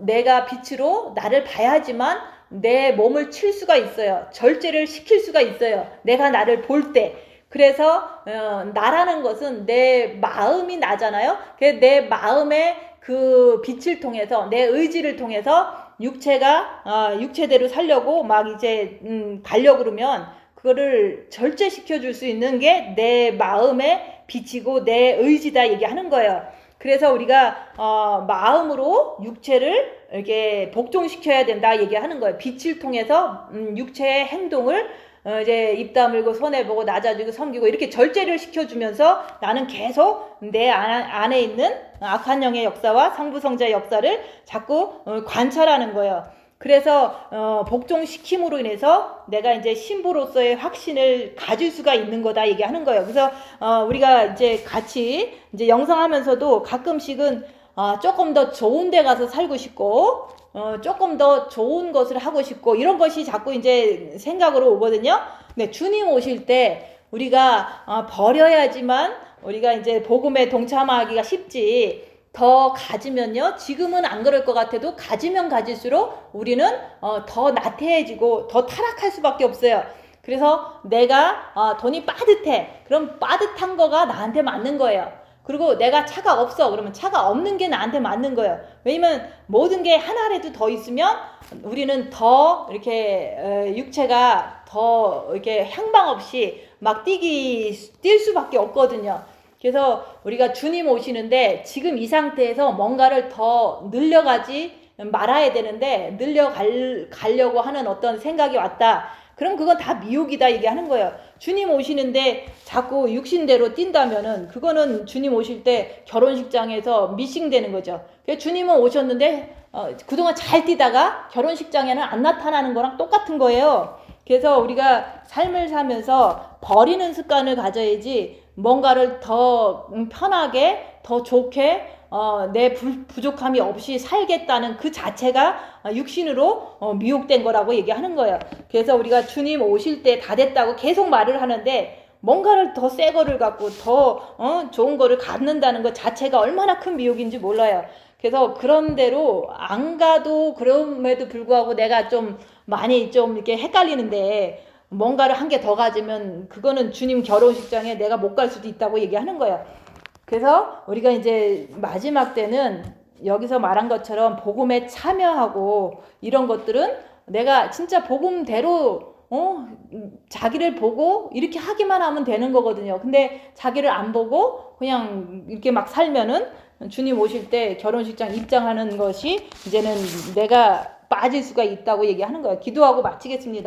내가 빛으로 나를 봐야지만 내 몸을 칠 수가 있어요. 절제를 시킬 수가 있어요. 내가 나를 볼 때. 그래서 나라는 것은 내 마음이 나잖아요. 내 마음의 그 빛을 통해서 내 의지를 통해서 육체가 육체대로 살려고 막 이제 가려고 그러면 그거를 절제시켜 줄 수 있는 게 내 마음의 빛이고 내 의지다 얘기하는 거예요. 그래서 우리가 마음으로 육체를 이렇게 복종시켜야 된다 얘기하는 거예요. 빛을 통해서 육체의 행동을 이제 입 다물고 손해 보고 낮아지고 섬기고 이렇게 절제를 시켜주면서 나는 계속 내 안에 있는 악한 영의 역사와 상부성자의 역사를 자꾸 관찰하는 거예요. 그래서 복종시킴으로 인해서 내가 이제 신부로서의 확신을 가질 수가 있는 거다 얘기하는 거예요. 그래서 우리가 이제 같이 이제 영상하면서도 가끔씩은 조금 더 좋은 데 가서 살고 싶고 조금 더 좋은 것을 하고 싶고 이런 것이 자꾸 이제 생각으로 오거든요. 네, 주님 오실 때 우리가 버려야지만 우리가 이제 복음에 동참하기가 쉽지. 더 가지면요, 지금은 안 그럴 것 같아도 가지면 가질수록 우리는 더 나태해지고 더 타락할 수밖에 없어요. 그래서 내가 돈이 빠듯해. 그럼 빠듯한 거가 나한테 맞는 거예요. 그리고 내가 차가 없어. 그러면 차가 없는 게 나한테 맞는 거예요. 왜냐면 모든 게 하나라도 더 있으면 우리는 더 이렇게 육체가 더 이렇게 향방 없이 막 뛸 수밖에 없거든요. 그래서 우리가 주님 오시는데 지금 이 상태에서 뭔가를 더 늘려가지 말아야 되는데 늘려가려고 하는 어떤 생각이 왔다. 그럼 그건 다 미혹이다 얘기하는 거예요. 주님 오시는데 자꾸 육신대로 뛴다면은 그거는 주님 오실 때 결혼식장에서 미싱되는 거죠. 그래서 주님은 오셨는데 그동안 잘 뛰다가 결혼식장에는 안 나타나는 거랑 똑같은 거예요. 그래서 우리가 삶을 살면서 버리는 습관을 가져야지 뭔가를 더 편하게 더 좋게 내 부족함이 없이 살겠다는 그 자체가 육신으로 미혹된 거라고 얘기하는 거예요. 그래서 우리가 주님 오실 때 다 됐다고 계속 말을 하는데 뭔가를 더 새 거를 갖고 더 좋은 거를 갖는다는 것 자체가 얼마나 큰 미혹인지 몰라요. 그래서 그런 대로 안 가도 그럼에도 불구하고 내가 좀 많이 좀 이렇게 헷갈리는데 뭔가를 한 개 더 가지면 그거는 주님 결혼식장에 내가 못 갈 수도 있다고 얘기하는 거예요. 그래서 우리가 이제 마지막 때는 여기서 말한 것처럼 복음에 참여하고 이런 것들은 내가 진짜 복음대로 자기를 보고 이렇게 하기만 하면 되는 거거든요. 근데 자기를 안 보고 그냥 이렇게 막 살면은 주님 오실 때 결혼식장 입장하는 것이 이제는 내가 빠질 수가 있다고 얘기하는 거예요. 기도하고 마치겠습니다.